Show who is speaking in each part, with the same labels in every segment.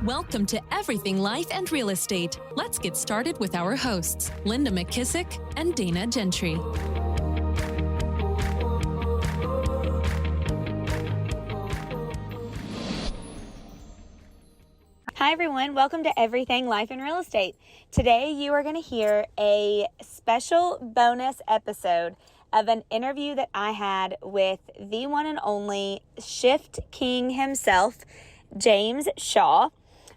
Speaker 1: Welcome to Everything Life and Real Estate. Let's get started with our hosts, Linda McKissick and Dana Gentry.
Speaker 2: Hi everyone, welcome to Everything Life and Real Estate. Today you are going to hear a special bonus episode of an interview that I had with the one and only Shift King himself, James Shaw.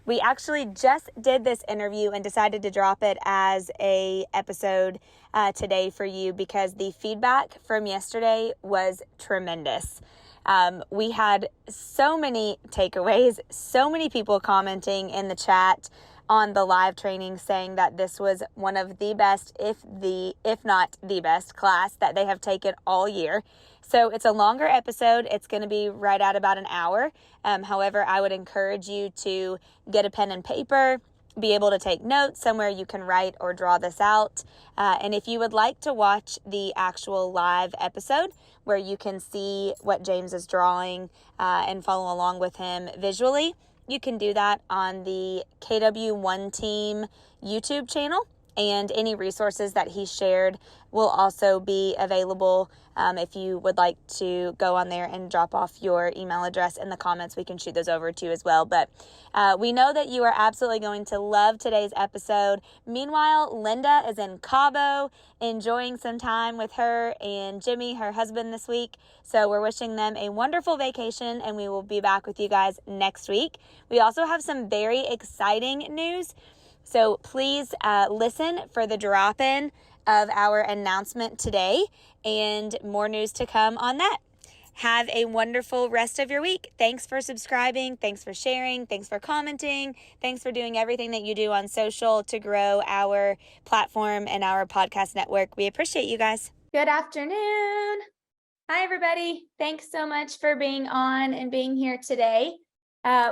Speaker 2: We actually just did this interview and decided to drop it as a episode today for you because the feedback from yesterday was tremendous. We had so many takeaways, so many people commenting in the chat on the live training saying that this was one of the best, if not the best class that they have taken all year. So it's a longer episode. It's going to be right at about an hour. However, I would encourage you to get a pen and paper, be able to take notes somewhere you can write or draw this out. And if you would like to watch the actual live episode where you can see what James is drawing and follow along with him visually, you can do that on the KW1 Team YouTube channel. And any resources that he shared will also be available. If you would like to go on there and drop off your email address in the comments, we can shoot those over to you as well. But we know that you are absolutely going to love today's episode. Meanwhile, Linda is in Cabo enjoying some time with her and Jimmy, her husband, this week. So we're wishing them a wonderful vacation, and we will be back with you guys next week. We also have some very exciting news. So please listen for the drop-in of our announcement today and more news to come on that. Have a wonderful rest of your week. Thanks for subscribing. Thanks for sharing. Thanks for commenting. Thanks for doing everything that you do on social to grow our platform and our podcast network. We appreciate you guys.
Speaker 3: Good afternoon. Hi, everybody. Thanks so much for being on and being here today.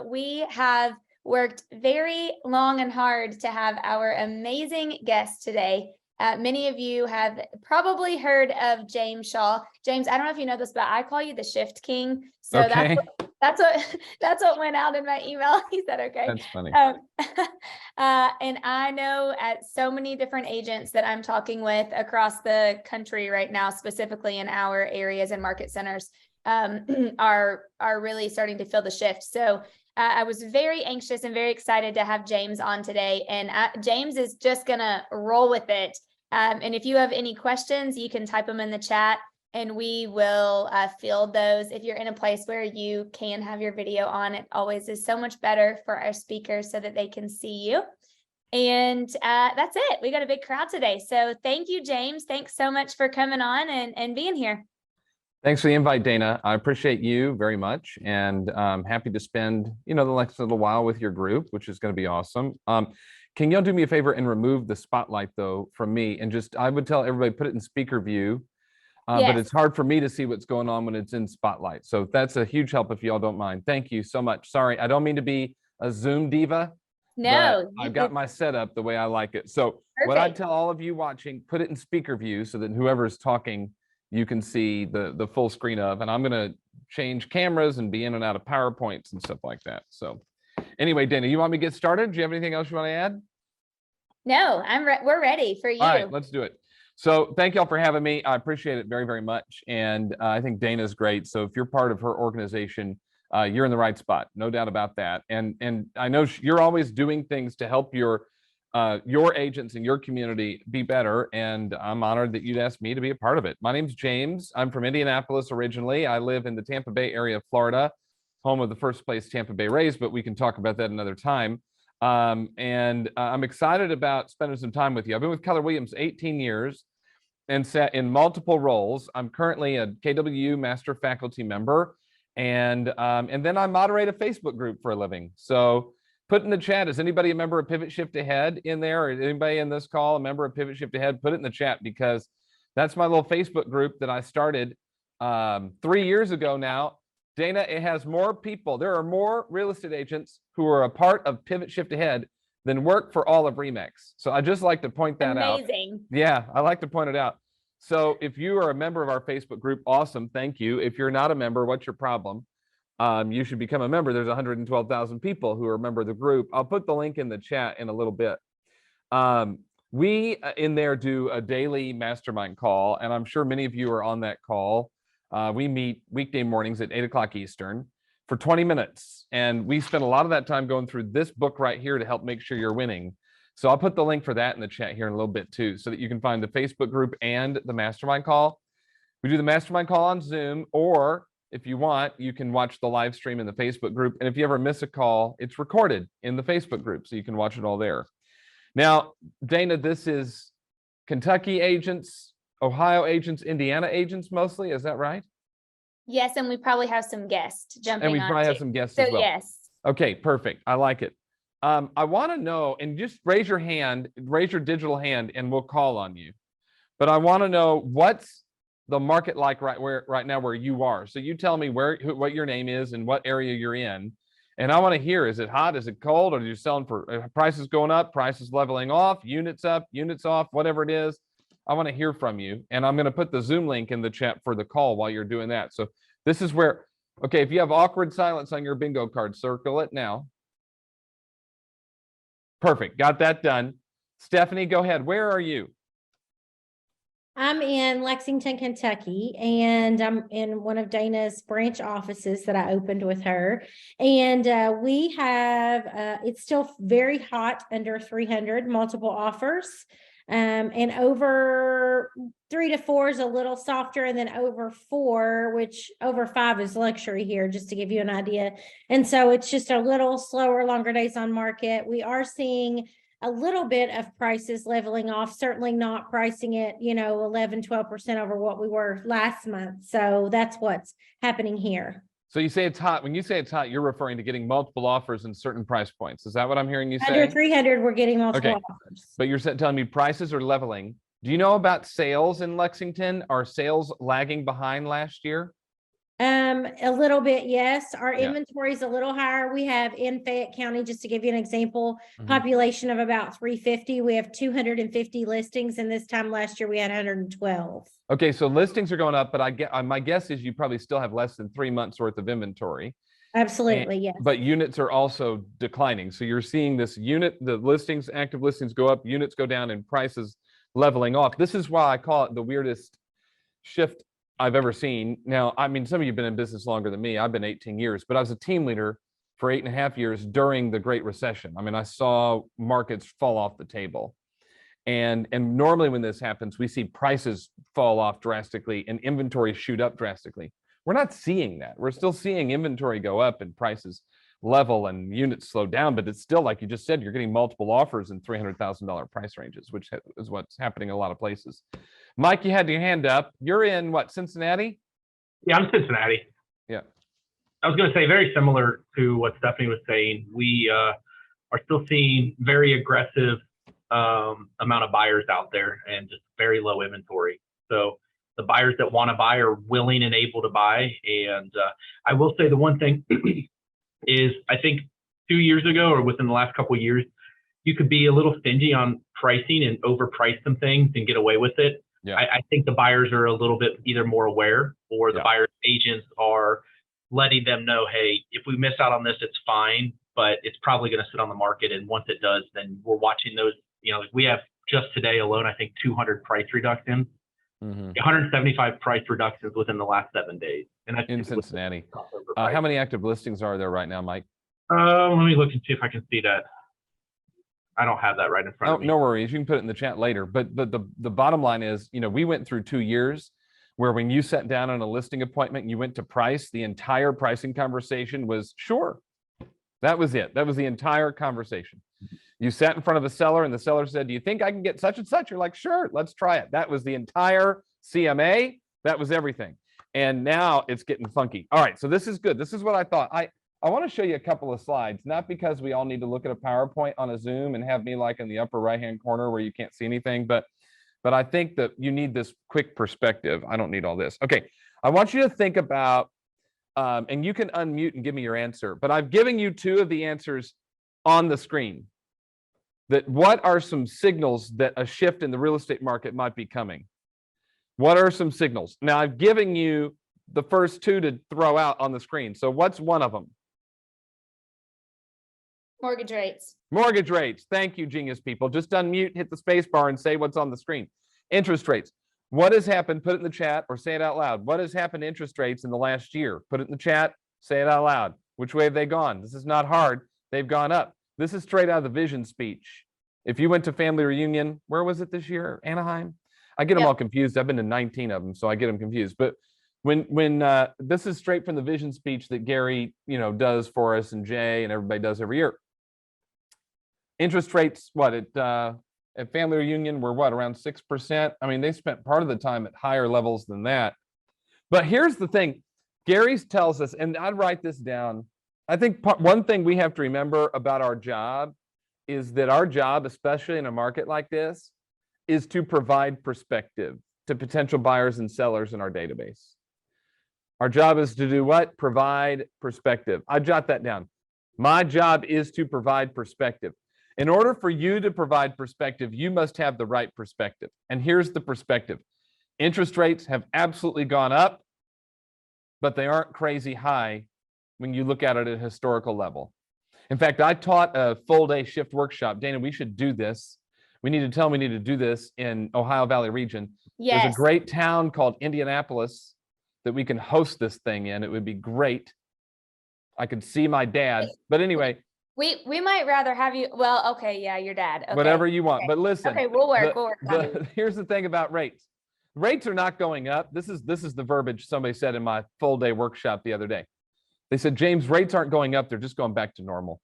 Speaker 3: We have worked very long and hard to have our amazing guest today. Many of you have probably heard of James Shaw. James, I don't know if you know this, but I call you the Shift King. So
Speaker 4: okay.
Speaker 3: that's what went out in my email. He said, okay.
Speaker 4: That's funny.
Speaker 3: And I know at so many different agents that I'm talking with across the country right now, specifically in our areas and market centers, are really starting to feel the shift. So I was very anxious and very excited to have James on today, and James is just going to roll with it. And if you have any questions, you can type them in the chat and we will field those. If you're in a place where you can have your video on, it always is so much better for our speakers so that they can see you. And that's it. We got a big crowd today. So thank you, James. Thanks so much for coming on and being here.
Speaker 4: Thanks for the invite, Dana. I appreciate you very much, and I'm happy to spend, the next little while with your group, which is going to be awesome. Can y'all do me a favor and remove the spotlight though from me, and I would tell everybody put it in speaker view,
Speaker 3: Yes.
Speaker 4: But it's hard for me to see what's going on when it's in spotlight. So that's a huge help if y'all don't mind. Thank you so much. Sorry, I don't mean to be a Zoom diva.
Speaker 3: No,
Speaker 4: I've got my setup the way I like it. So what I tell all of you watching, put it in speaker view so that whoever's talking, you can see the full screen of, and I'm going to change cameras and be in and out of PowerPoints and stuff like that. So anyway, Dana, you want me to get started? Do you have anything else you want to add?
Speaker 3: No, we're ready for you.
Speaker 4: All right, let's do it. So thank y'all for having me. I appreciate it very, very much. And I think Dana's great. So if you're part of her organization, you're in the right spot, no doubt about that. And I know you're always doing things to help your agents in your community be better, and I'm honored that you'd asked me to be a part of it. My name's James. I'm from Indianapolis originally. I live in the Tampa Bay area of Florida, home of the first place Tampa Bay Rays, but we can talk about that another time. And I'm excited about spending some time with you. I've been with Keller Williams 18 years and sat in multiple roles. I'm currently a KW Master Faculty member, and then I moderate a Facebook group for a living. So put in the chat, is anybody a member of Pivot Shift Ahead in there? Or anybody in this call a member of Pivot Shift Ahead? Put it in the chat, because that's my little Facebook group that I started 3 years ago now. Dana, it has more people. There are more real estate agents who are a part of Pivot Shift Ahead than work for all of RE/MAX. So I just like to point that out.
Speaker 3: Amazing.
Speaker 4: Yeah, I like to point it out. So if you are a member of our Facebook group, awesome, thank you. If you're not a member, what's your problem? you should become a member. There's 112,000 people who are a member of the group. I'll put the link in the chat in a little bit. We in there do a daily mastermind call, and I'm sure many of you are on that call. We meet weekday mornings at 8 o'clock Eastern for 20 minutes. And we spend a lot of that time going through this book right here to help make sure you're winning. So I'll put the link for that in the chat here in a little bit too, so that you can find the Facebook group and the mastermind call. We do the mastermind call on Zoom, or if you want, you can watch the live stream in the Facebook group. And if you ever miss a call, it's recorded in the Facebook group, so you can watch it all there. Now, Dana, this is Kentucky agents, Ohio agents, Indiana agents mostly. Is that right?
Speaker 3: Yes, and we probably have some guests jumping on.
Speaker 4: And we probably have
Speaker 3: too.
Speaker 4: some guests
Speaker 3: So
Speaker 4: as well.
Speaker 3: yes.
Speaker 4: Okay, perfect. I like it. I want to know, and just raise your hand, raise your digital hand, and we'll call on you. But I want to know, what's the market like right now where you are. So you tell me what your name is and what area you're in. And I want to hear, is it hot? Is it cold? Or are you selling for prices going up, prices leveling off, units up, units off, whatever it is? I want to hear from you. And I'm going to put the Zoom link in the chat for the call while you're doing that. So this is where, okay, if you have awkward silence on your bingo card, circle it now. Perfect. Got that done. Stephanie, go ahead. Where are you?
Speaker 5: I'm in Lexington, Kentucky, and I'm in one of Dana's branch offices that I opened with her. And we have, it's still very hot, under 300, multiple offers. And over 3 to 4 is a little softer, and then over 4, which over 5 is luxury here, just to give you an idea. And so it's just a little slower, longer days on market. We are seeing a little bit of prices leveling off, certainly not pricing it, 11, 12% over what we were last month. So that's what's happening here.
Speaker 4: So you say it's hot. When you say it's hot, you're referring to getting multiple offers in certain price points. Is that what I'm hearing you say?
Speaker 5: Under 300, we're getting multiple offers.
Speaker 4: But you're telling me prices are leveling. Do you know about sales in Lexington? Are sales lagging behind last year?
Speaker 5: A little bit, yes. Our
Speaker 4: Yeah.
Speaker 5: inventory is a little higher. We have in Fayette County, just to give you an example, population of about 350. We have 250 listings, and this time last year we had 112.
Speaker 4: Okay, so listings are going up, but my guess is you probably still have less than 3 months worth of inventory.
Speaker 5: Absolutely, yes.
Speaker 4: But units are also declining. So you're seeing the listings, active listings go up, units go down, and prices leveling off. This is why I call it the weirdest shift I've ever seen. Now, I mean, some of you have been in business longer than me. I've been 18 years, but I was a team leader for 8.5 years during the Great Recession. I mean, I saw markets fall off the table. And normally when this happens, we see prices fall off drastically and inventory shoot up drastically. We're not seeing that. We're still seeing inventory go up and prices level and units slow down, but it's still, like you just said, you're getting multiple offers in $300,000 price ranges, which is what's happening in a lot of places. Mike, you had your hand up. You're in what, Cincinnati?
Speaker 6: Yeah, I'm Cincinnati.
Speaker 4: Yeah.
Speaker 6: I was going to say, very similar to what Stephanie was saying. We are still seeing very aggressive amount of buyers out there and just very low inventory. So the buyers that want to buy are willing and able to buy. And I will say the one thing is, I think 2 years ago or within the last couple of years, you could be a little stingy on pricing and overprice some things and get away with it.
Speaker 4: Yeah.
Speaker 6: I think the buyers are a little bit either more aware, or the buyers agents are letting them know, hey, if we miss out on this, it's fine, but it's probably going to sit on the market. And once it does, then we're watching those. We have just today alone, I think 200 price reductions, 175 price reductions within the last 7 days. And that's
Speaker 4: in Cincinnati. How many active listings are there right now, Mike?
Speaker 6: Let me look and see if I can see that. I don't have that right in front of me.
Speaker 4: No worries. You can put it in the chat later. But the bottom line is, we went through 2 years where when you sat down on a listing appointment and you went to price, the entire pricing conversation was sure. That was it. That was the entire conversation. You sat in front of a seller and the seller said, do you think I can get such and such? You're like, sure, let's try it. That was the entire CMA. That was everything. And now it's getting funky. All right, so this is good. This is what I thought. I want to show you a couple of slides, not because we all need to look at a PowerPoint on a Zoom and have me like in the upper right-hand corner where you can't see anything, but I think that you need this quick perspective. I don't need all this. Okay, I want you to think about, and you can unmute and give me your answer, but I've given you 2 of the answers on the screen. That what are some signals that a shift in the real estate market might be coming? What are some signals? Now, I've given you the first two to throw out on the screen. So what's one of them?
Speaker 3: Mortgage rates.
Speaker 4: Mortgage rates. Thank you, genius people. Just unmute, hit the space bar, and say what's on the screen. Interest rates. What has happened? Put it in the chat or say it out loud. What has happened to interest rates in the last year? Put it in the chat, say it out loud. Which way have they gone? This is not hard. They've gone up. This is straight out of the vision speech. If you went to family reunion, where was it this year? Anaheim? I get them all confused. I've been to 19 of them, so I get them confused. But when this is straight from the vision speech that Gary, does for us, and Jay and everybody does every year. Interest rates, what at family reunion were around 6%. I mean, they spent part of the time at higher levels than that. But here's the thing, Gary's tells us, and I'd write this down. I think one thing we have to remember about our job is that our job, especially in a market like this, is to provide perspective to potential buyers and sellers in our database. Our job is to do what? Provide perspective. I jot that down. My job is to provide perspective. In order for you to provide perspective, you must have the right perspective. And here's the perspective. Interest rates have absolutely gone up, but they aren't crazy high when you look at it at a historical level. In fact, I taught a full day shift workshop. Dana, we should do this. We need to do this in Ohio Valley region.
Speaker 3: Yes.
Speaker 4: There's a great town called Indianapolis that we can host this thing in. It would be great. I could see my dad, but anyway.
Speaker 3: We might rather have you. Well, okay, yeah, your dad. Okay.
Speaker 4: Whatever you want,
Speaker 3: okay.
Speaker 4: But listen.
Speaker 3: Okay, we'll work on it.
Speaker 4: Here's the thing about rates. Rates are not going up. This is the verbiage somebody said in my full day workshop the other day. They said, James, rates aren't going up. They're just going back to normal.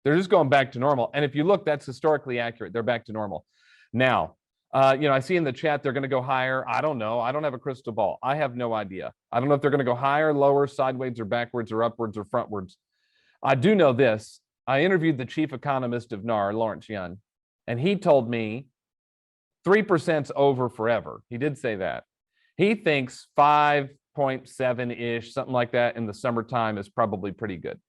Speaker 4: They're just going back to normal. And if you look, that's historically accurate. They're back to normal. Now, I see in the chat they're going to go higher. I don't know. I don't have a crystal ball. I have no idea. I don't know if they're going to go higher, lower, sideways, or backwards, or upwards, or frontwards. I do know this. I interviewed the chief economist of NAR, Lawrence Yun, and he told me 3%'s over forever. He did say that. He thinks 5.7-ish, something like that in the summertime is probably pretty good.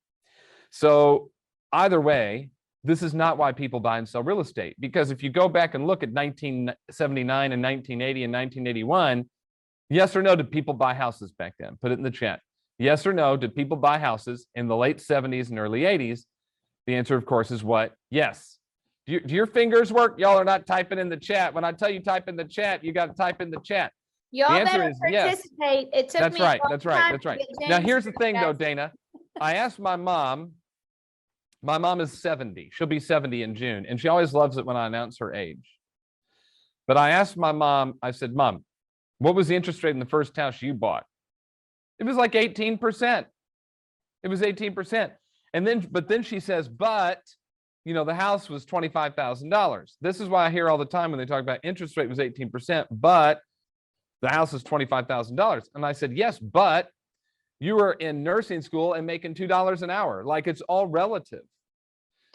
Speaker 4: So either way, this is not why people buy and sell real estate. Because if you go back and look at 1979 and 1980 and 1981, yes or no, did people buy houses back then? Put it in the chat. Yes or no, did people buy houses in the late 70s and early 80s? The answer, of course, is what? Yes. Do your fingers work? Y'all are not typing in the chat. When I tell you type in the chat, you got to type in the chat.
Speaker 3: Y'all better participate. Yes. It took
Speaker 4: That's
Speaker 3: me
Speaker 4: right.
Speaker 3: a long
Speaker 4: That's right.
Speaker 3: time
Speaker 4: That's right.
Speaker 3: to get
Speaker 4: Now,
Speaker 3: James
Speaker 4: here's the thing,
Speaker 3: to
Speaker 4: though, Dana. I asked my mom. My mom is 70. She'll be 70 in June, and she always loves it when I announce her age. But I asked my mom, I said, Mom, what was the interest rate in the first house you bought? It was like 18%. It was 18%. But then she says, but, the house was $25,000. This is why I hear all the time when they talk about interest rate was 18%, but the house is $25,000. And I said, yes, but you were in nursing school and making $2 an hour. Like, it's all relative.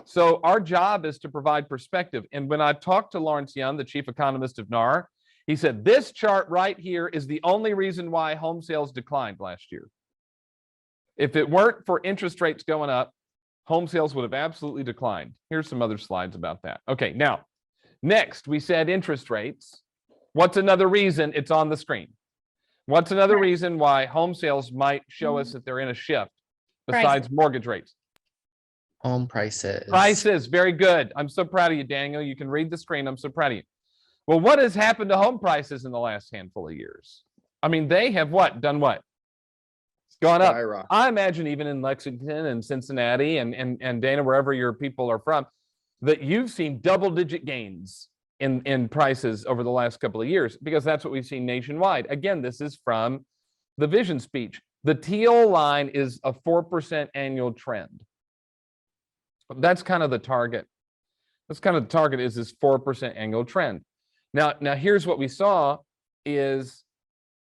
Speaker 4: So our job is to provide perspective. And when I talked to Lawrence Yun, the chief economist of NAR, he said, this chart right here is the only reason why home sales declined last year. If it weren't for interest rates going up, home sales would have absolutely declined. Here's some other slides about that. Okay, now, next, we said interest rates. What's another reason? It's on the screen. What's another reason why home sales might show us that they're in a shift besides mortgage rates?
Speaker 7: Home prices.
Speaker 4: Prices, very good. I'm so proud of you, Daniel. You can read the screen. I'm so proud of you. Well, what has happened to home prices in the last handful of years? I mean, they have what? Done what? It's gone up. I imagine even in Lexington and Cincinnati and Dana, wherever your people are from, that you've seen double-digit gains in prices over the last couple of years, because that's what we've seen nationwide. Again, this is from the vision speech. The teal line is a 4% annual trend. That's kind of the target. That's kind of the target, is this 4% annual trend. Now here's what we saw is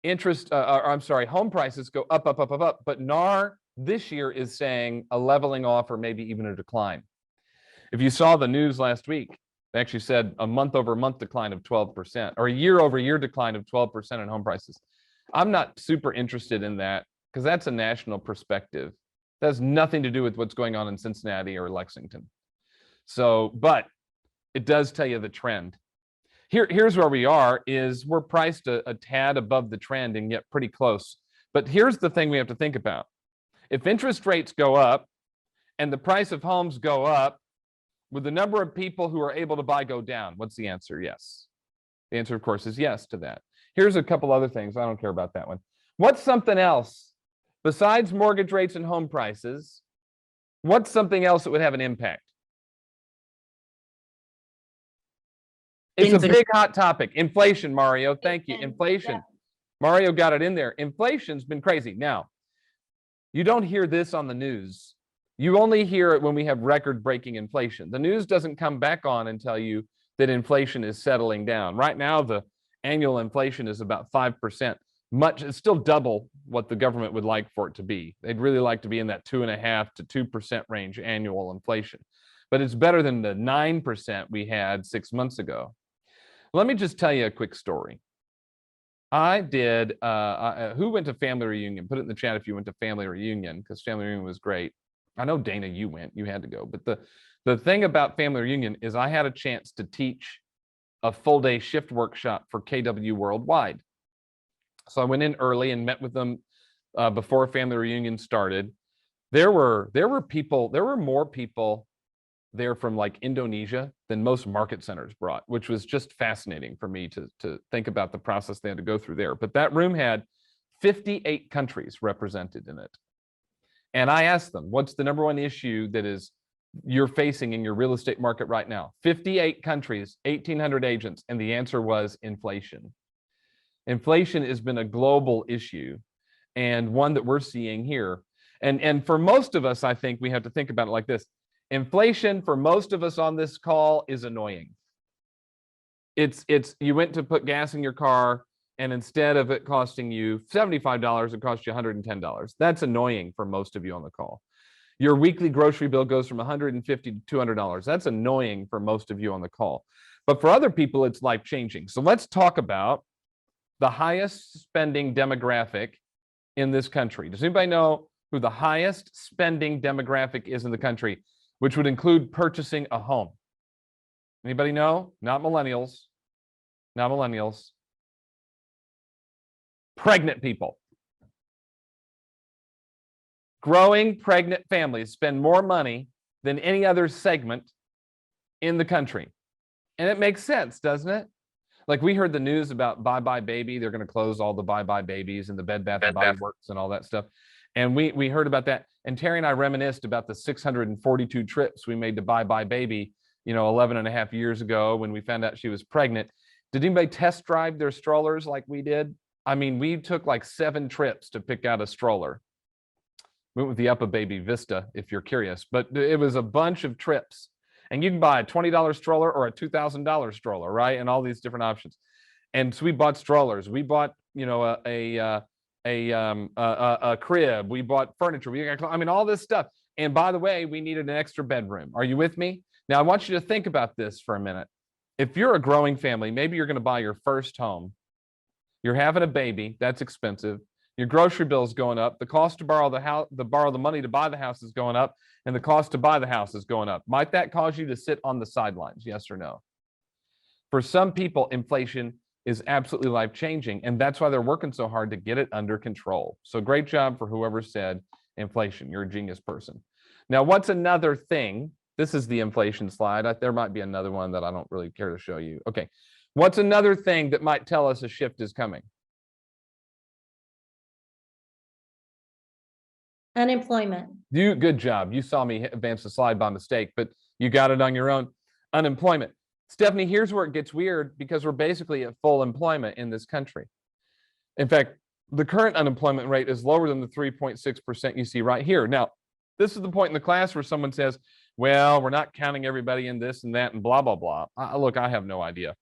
Speaker 4: home prices go up, up, up, up, up. But NAR this year is saying a leveling off or maybe even a decline. If you saw the news last week, they actually said a month-over-month decline of 12%, or a year-over-year decline of 12% in home prices. I'm not super interested in that because that's a national perspective. That has nothing to do with what's going on in Cincinnati or Lexington. So, but it does tell you the trend. Here's where we are, is we're priced a tad above the trend and yet pretty close But here's the thing we have to think about. If interest rates go up and the price of homes go up, would the number of people who are able to buy go down? What's the answer? Yes. The answer, of course, is yes to that. Here's a couple other things. I don't care about that one. What's something else besides mortgage rates and home prices? What's something else that would have an impact? It's a big hot topic. Inflation, Mario. Thank you. Inflation.
Speaker 3: Yeah.
Speaker 4: Mario got it in there. Inflation's been crazy. Now, you don't hear this on the news. You only hear it when we have record-breaking inflation. The news doesn't come back on and tell you that inflation is settling down. Right now, the annual inflation is about 5%. It's still double what the government would like for it to be. They'd really like to be in that 2.5% to 2% range annual inflation. But it's better than the 9% we had 6 months ago. Let me just tell you a quick story. I did, who went to family reunion? Put it in the chat if you went to family reunion, because family reunion was great. I know, Dana, you went, you had to go. But the thing about family reunion is I had a chance to teach a full day shift workshop for KW Worldwide. So I went in early and met with them before family reunion started. There were more people there from like Indonesia than most market centers brought, which was just fascinating for me to think about the process they had to go through there. But that room had 58 countries represented in it. And I asked them, what's the number one issue that you're facing in your real estate market right now? 58 countries, 1,800 agents, and the answer was inflation. Inflation has been a global issue and one that we're seeing here. And for most of us, I think we have to think about it like this. Inflation for most of us on this call is annoying. It's you went to put gas in your car, and instead of it costing you $75, it costs you $110. That's annoying for most of you on the call. Your weekly grocery bill goes from $150 to $200. That's annoying for most of you on the call. But for other people, it's life-changing. So let's talk about the highest spending demographic in this country. Does anybody know who the highest spending demographic is in the country, which would include purchasing a home? Anybody know? Not millennials. Not millennials. Pregnant people. Growing pregnant families spend more money than any other segment in the country. And it makes sense, doesn't it? Like we heard the news about Bye Bye Baby. They're going to close all the Bye Bye Babies and the Bed Bath & Body Works and all that stuff. And we heard about that. And Terry and I reminisced about the 642 trips we made to Bye Bye Baby, 11 and a half years ago when we found out she was pregnant. Did anybody test drive their strollers like we did? I mean, we took like 7 trips to pick out a stroller. Went with the Uppa Baby Vista, if you're curious. But it was a bunch of trips. And you can buy a $20 stroller or a $2,000 stroller, right? And all these different options. And so we bought strollers. We bought, a crib. We bought furniture. All this stuff. And by the way, we needed an extra bedroom. Are you with me? Now, I want you to think about this for a minute. If you're a growing family, maybe you're going to buy your first home. You're having a baby. That's expensive. Your grocery bill is going up. The cost to borrow the money to buy the house is going up, and the cost to buy the house is going up. Might that cause you to sit on the sidelines? Yes or no? For some people, inflation is absolutely life-changing, and that's why they're working so hard to get it under control. So great job for whoever said inflation. You're a genius person. Now, what's another thing? This is the inflation slide. There might be another one that I don't really care to show you. Okay. What's another thing that might tell us a shift is coming?
Speaker 5: Unemployment.
Speaker 4: Good job. You saw me advance the slide by mistake, but you got it on your own. Unemployment. Stephanie, here's where it gets weird because we're basically at full employment in this country. In fact, the current unemployment rate is lower than the 3.6% you see right here. Now, this is the point in the class where someone says, well, we're not counting everybody in this and that and blah, blah, blah. Look, I have no idea.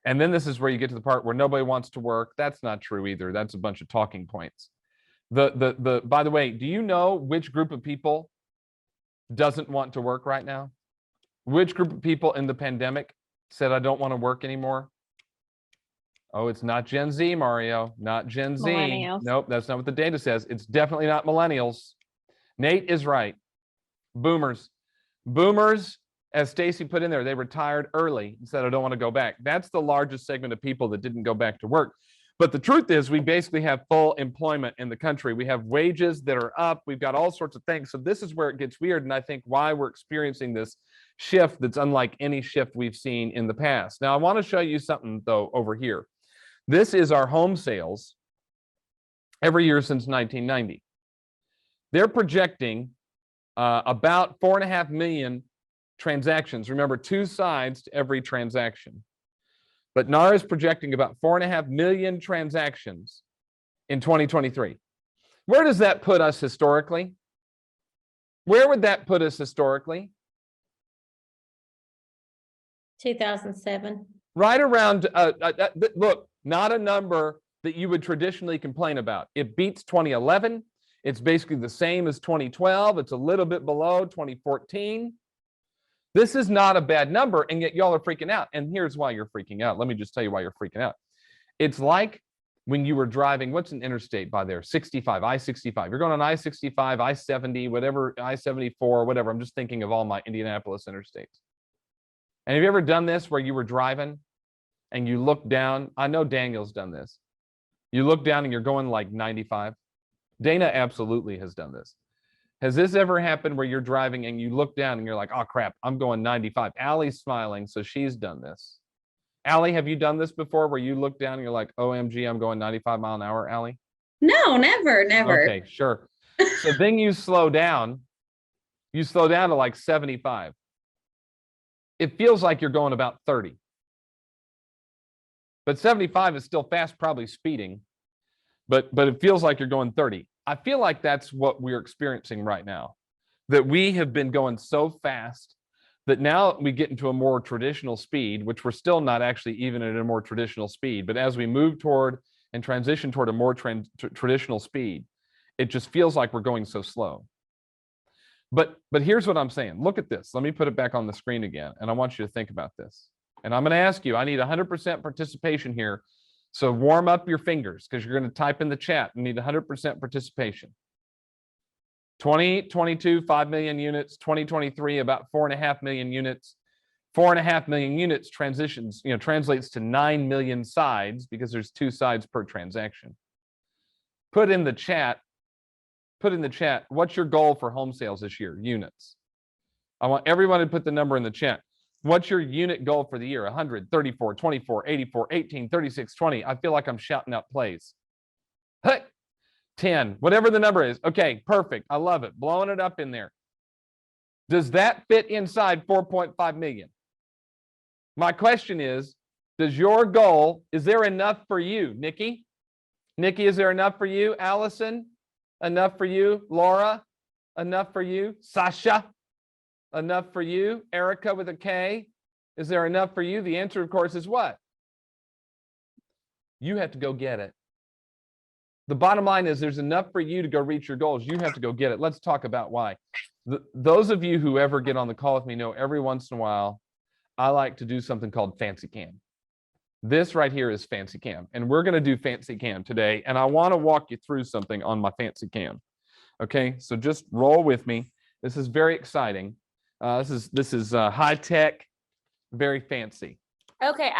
Speaker 4: And then this is where you get to the part where nobody wants to work. That's not true either. That's a bunch of talking points. By the way, do you know which group of people doesn't want to work right now? Which group of people in the pandemic said, I don't want to work anymore? Oh, it's not Gen Z, Mario, not Gen Z.
Speaker 2: Millennials.
Speaker 4: Nope, that's not what the data says. It's definitely not millennials. Nate is right. Boomers. Boomers, as Stacy put in there, they retired early and said, I don't want to go back. That's the largest segment of people that didn't go back to work. But the truth is we basically have full employment in the country. We have wages that are up. We've got all sorts of things. So this is where it gets weird. And I think why we're experiencing this shift that's unlike any shift we've seen in the past. Now, I want to show you something, though, over here. This is our home sales every year since 1990. They're projecting about 4.5 million transactions. Remember, 2 sides to every transaction. But NAR is projecting about 4.5 million transactions in 2023. Where does that put us historically? Where would that put us historically?
Speaker 5: 2007.
Speaker 4: Right around, look, not a number that you would traditionally complain about. It beats 2011. It's basically the same as 2012. It's a little bit below 2014. This is not a bad number, and yet y'all are freaking out. And here's why you're freaking out. Let me just tell you why you're freaking out. It's like when you were driving, what's an interstate by there? 65, I-65. You're going on I-65, I-70, whatever, I-74, whatever. I'm just thinking of all my Indianapolis interstates. And have you ever done this where you were driving and you look down? I know Daniel's done this. You look down and you're going like 95. Dana absolutely has done this. Has this ever happened where you're driving and you look down and you're like, oh crap, I'm going 95. Allie's smiling, so she's done this. Allie, have you done this before where you look down and you're like, OMG, I'm going 95 mile an hour, Allie?
Speaker 8: No, never.
Speaker 4: Okay, sure. So then you slow down. You slow down to like 75. It feels like you're going about 30. But 75 is still fast, probably speeding. But it feels like you're going 30. I feel like that's what we're experiencing right now, that we have been going so fast that now we get into a more traditional speed, which we're still not actually even at a more traditional speed. But as we move toward and transition toward a more traditional speed, it just feels like we're going so slow. But here's what I'm saying. Look at this. Let me put it back on the screen again. And I want you to think about this. And I'm going to ask you, I need 100% participation here. So warm up your fingers because you're going to type in the chat and need 100% participation. 2022, 5 million units. 2023, about 4.5 million units. 4.5 million units translates to 9 million sides because there's 2 sides per transaction. Put in the chat, what's your goal for home sales this year? Units. I want everyone to put the number in the chat. What's your unit goal for the year? 100, 34, 24, 84, 18, 36, 20. I feel like I'm shouting out plays. Hey, 10, whatever the number is. Okay, perfect. I love it. Blowing it up in there. Does that fit inside 4.5 million? My question is, does your goal, is there enough for you? Nikki? Nikki, is there enough for you? Allison? Enough for you? Laura? Enough for you? Sasha? Enough for you? Erica with a K? Is there enough for you? The answer, of course, is what? You have to go get it. The bottom line is there's enough for you to go reach your goals. You have to go get it. Let's talk about why. Those of you who ever get on the call with me know every once in a while, I like to do something called Fancy Cam. This right here is Fancy Cam, and we're going to do Fancy Cam today, and I want to walk you through something on my Fancy Cam. Okay, so just roll with me. This is very exciting. This is high tech, very fancy.
Speaker 3: Okay,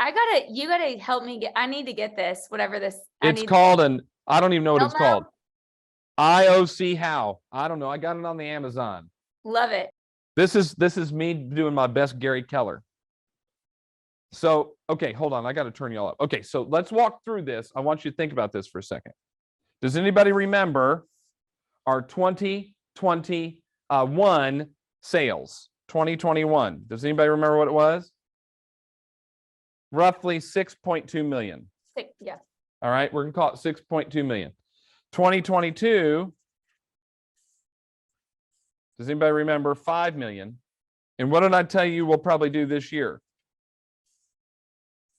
Speaker 3: you gotta help me I need to get this, whatever this.
Speaker 4: It's called I don't even know what it's called. IOC How. I don't know. I got it on the Amazon.
Speaker 3: Love it.
Speaker 4: This is me doing my best Gary Keller. So, okay, hold on. I got to turn y'all up. Okay, so let's walk through this. I want you to think about this for a second. Does anybody remember our 2021 sales? 2021. Does anybody remember what it was? Roughly 6.2 million.
Speaker 3: Yeah.
Speaker 4: All right, we're going to call it 6.2 million. 2022. Does anybody remember 5 million? And what did I tell you we'll probably do this year?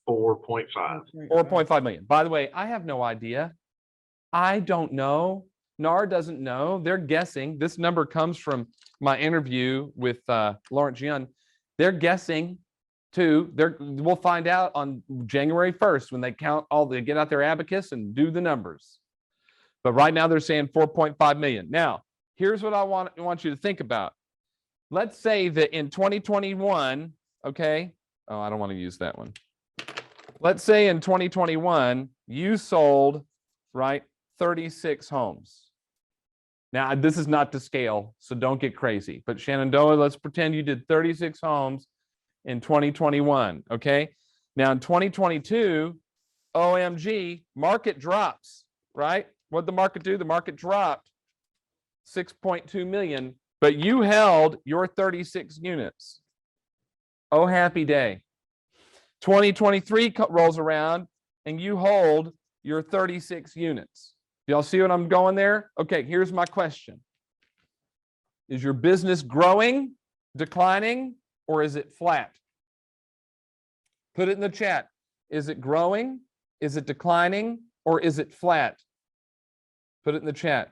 Speaker 6: 4.5.
Speaker 4: 4.5 million. By the way, I have no idea. I don't know. NAR doesn't know. They're guessing. This number comes from my interview with Lawrence Young. They're guessing too. We'll find out on January 1st when they get out their abacus and do the numbers. But right now they're saying 4.5 million. Now, here's what I want you to think about. Let's say that in 2021, okay. Oh, I don't want to use that one. Let's say in 2021, you sold, right, 36 homes. Now, this is not to scale, so don't get crazy. But Shenandoah, let's pretend you did 36 homes in 2021, okay? Now, in 2022, OMG, market drops, right? What'd the market do? The market dropped 6.2 million, but you held your 36 units. Oh, happy day. 2023 rolls around and you hold your 36 units. Y'all see what I'm going there? Okay, here's my question. Is your business growing, declining, or is it flat? Put it in the chat. Is it growing? Is it declining? Or is it flat? Put it in the chat.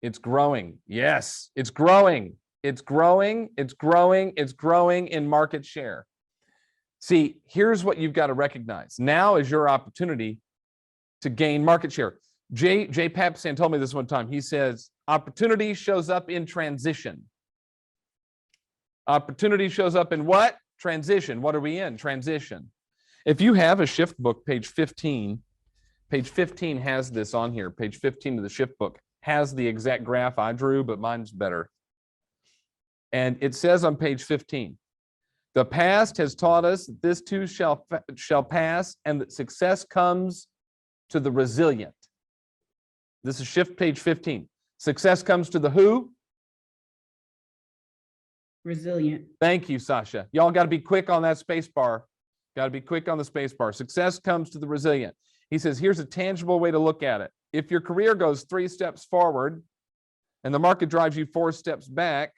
Speaker 4: It's growing. Yes, it's growing. It's growing. It's growing. It's growing in market share. See, here's what you've got to recognize. Now is your opportunity to gain market share. Jay Papasan told me this one time. He says, opportunity shows up in transition. Opportunity shows up in what? Transition. What are we in? Transition. If you have a shift book, page 15 has this on here. Page 15 of the shift book has the exact graph I drew, but mine's better. And it says on page 15, the past has taught us that this too shall pass, and that success comes to the resilient. This is shift page 15. Success comes to the who?
Speaker 8: Resilient.
Speaker 4: Thank you, Sasha. Y'all got to be quick on that space bar. Got to be quick on the space bar. Success comes to the resilient. He says, here's a tangible way to look at it. If your career goes 3 steps forward and the market drives you 4 steps back,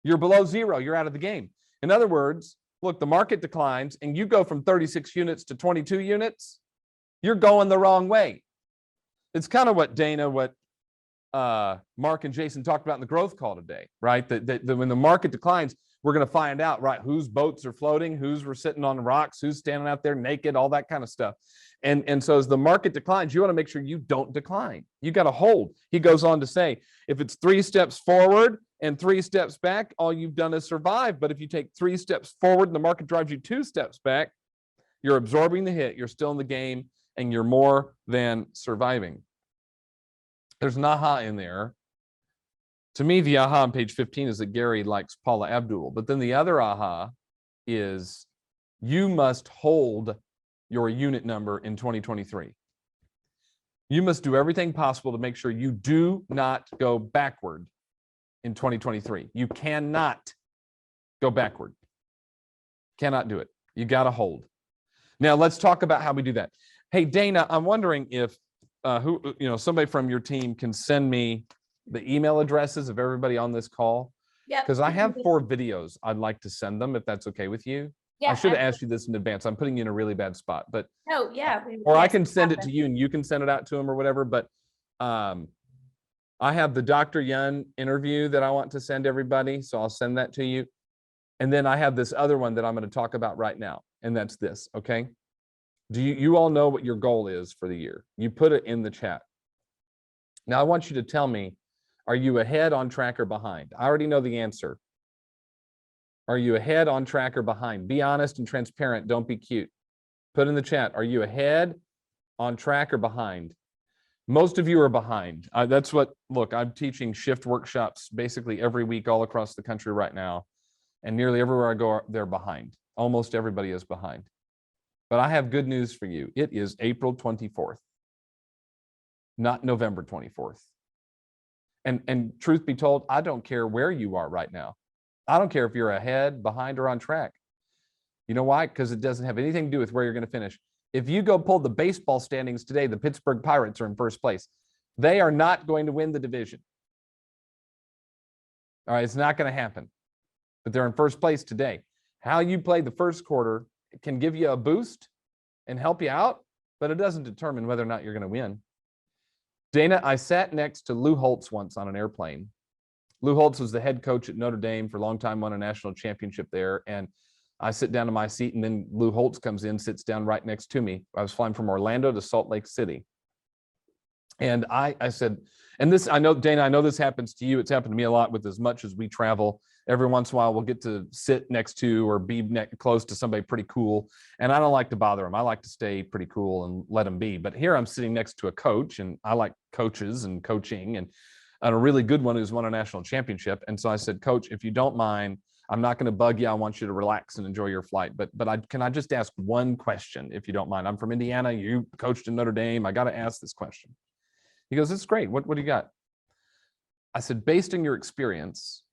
Speaker 4: you're below zero. You're out of the game. In other words, look, the market declines and you go from 36 units to 22 units, you're going the wrong way. It's kind of what Dana, what Mark and Jason talked about in the growth call today, right? That when the market declines, we're going to find out, right, whose boats are floating, who's we're sitting on rocks, who's standing out there naked, all that kind of stuff. And so as the market declines, you want to make sure you don't decline. You got to hold. He goes on to say, if it's 3 steps forward and 3 steps back, all you've done is survive. But if you take 3 steps forward and the market drives you 2 steps back, you're absorbing the hit, you're still in the game, and you're more than surviving. There's an aha in there. To me, the aha on page 15 is that Gary likes Paula Abdul. But then the other aha is you must hold your unit number in 2023. You must do everything possible to make sure you do not go backward in 2023. You cannot go backward. Cannot do it. You got to hold. Now let's talk about how we do that. Hey, Dana, I'm wondering if somebody from your team can send me the email addresses of everybody on this call.
Speaker 3: Yeah.
Speaker 4: Because I have 4 videos I'd like to send them, if that's okay with you.
Speaker 3: Yeah,
Speaker 4: I should have asked you this in advance. I'm putting you in a really bad spot, but
Speaker 3: oh yeah.
Speaker 4: or I can send it to you and you can send it out to them or whatever. But I have the Dr. Yun interview that I want to send everybody, so I'll send that to you. And then I have this other one that I'm going to talk about right now, and that's this. Okay. Do you all know what your goal is for the year? You put it in the chat. Now I want you to tell me, are you ahead, on track, or behind? I already know the answer. Are you ahead, on track, or behind? Be honest and transparent. Don't be cute. Put in the chat. Are you ahead, on track, or behind? Most of you are behind. That's what, look, I'm teaching shift workshops basically every week all across the country right now. And nearly everywhere I go, they're behind. Almost everybody is behind. But I have good news for you. It is April 24th, not November 24th. And truth be told, I don't care where you are right now. I don't care if you're ahead, behind, or on track. You know why? Because it doesn't have anything to do with where you're going to finish. If you go pull the baseball standings today, the Pittsburgh Pirates are in first place. They are not going to win the division. All right, it's not going to happen. But they're in first place today. How you play the first quarter can give you a boost and help you out, but it doesn't determine whether or not you're going to win. Dana, I sat next to Lou Holtz once on an airplane. Lou Holtz was the head coach at Notre Dame for a long time, won a national championship there. And I sit down in my seat, and then Lou Holtz comes in, sits down right next to me. I was flying from Orlando to Salt Lake City. And I said, and this, I know, Dana, I know this happens to you. It's happened to me a lot with as much as we travel. every once in a while we'll get to sit next to or be close to somebody pretty cool. And I don't like to bother them. I like to stay pretty cool and let them be. But here I'm sitting next to a coach, and I like coaches and coaching, and a really good one who's won a national championship. And so I said, Coach, if you don't mind, I'm not going to bug you. I want you to relax and enjoy your flight. But can I just ask one question, if you don't mind? I'm from Indiana. You coached in Notre Dame. I got to ask this question. He goes, it's great. What do you got? I said, based on your experience,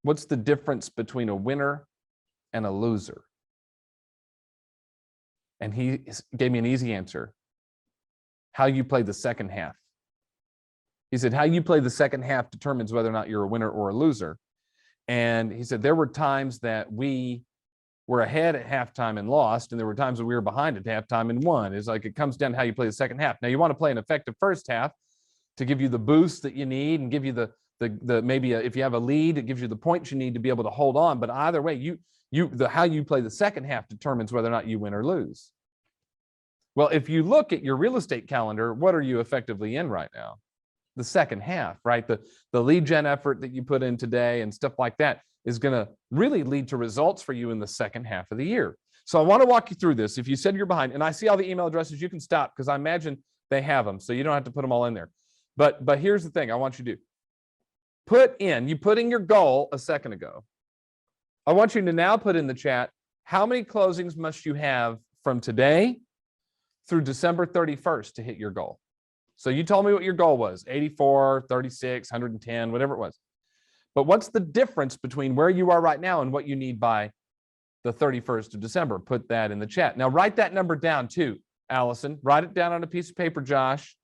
Speaker 4: what's the difference between a winner and a loser? And he gave me an easy answer. How you play the second half. He said, how you play the second half determines whether or not you're a winner or a loser. And he said, there were times that we were ahead at halftime and lost, and there were times that we were behind at halftime and won. It's like, it comes down to how you play the second half. Now, you want to play an effective first half to give you the boost that you need and give you the maybe if you have a lead, it gives you the points you need to be able to hold on. But either way, how you play the second half determines whether or not you win or lose. Well, if you look at your real estate calendar, what are you effectively in right now? The second half, right? The lead gen effort that you put in today and stuff like that is going to really lead to results for you in the second half of the year. So I want to walk you through this. If you said you're behind, and I see all the email addresses, you can stop because I imagine they have them, so you don't have to put them all in there. But here's the thing I want you to do. You put in your goal a second ago. I want you to now put in the chat, how many closings must you have from today through December 31st to hit your goal? So you told me what your goal was, 84, 36, 110, whatever it was. But what's the difference between where you are right now and what you need by the 31st of December? Put that in the chat. Now write that number down too, Allison. Write it down on a piece of paper, Josh.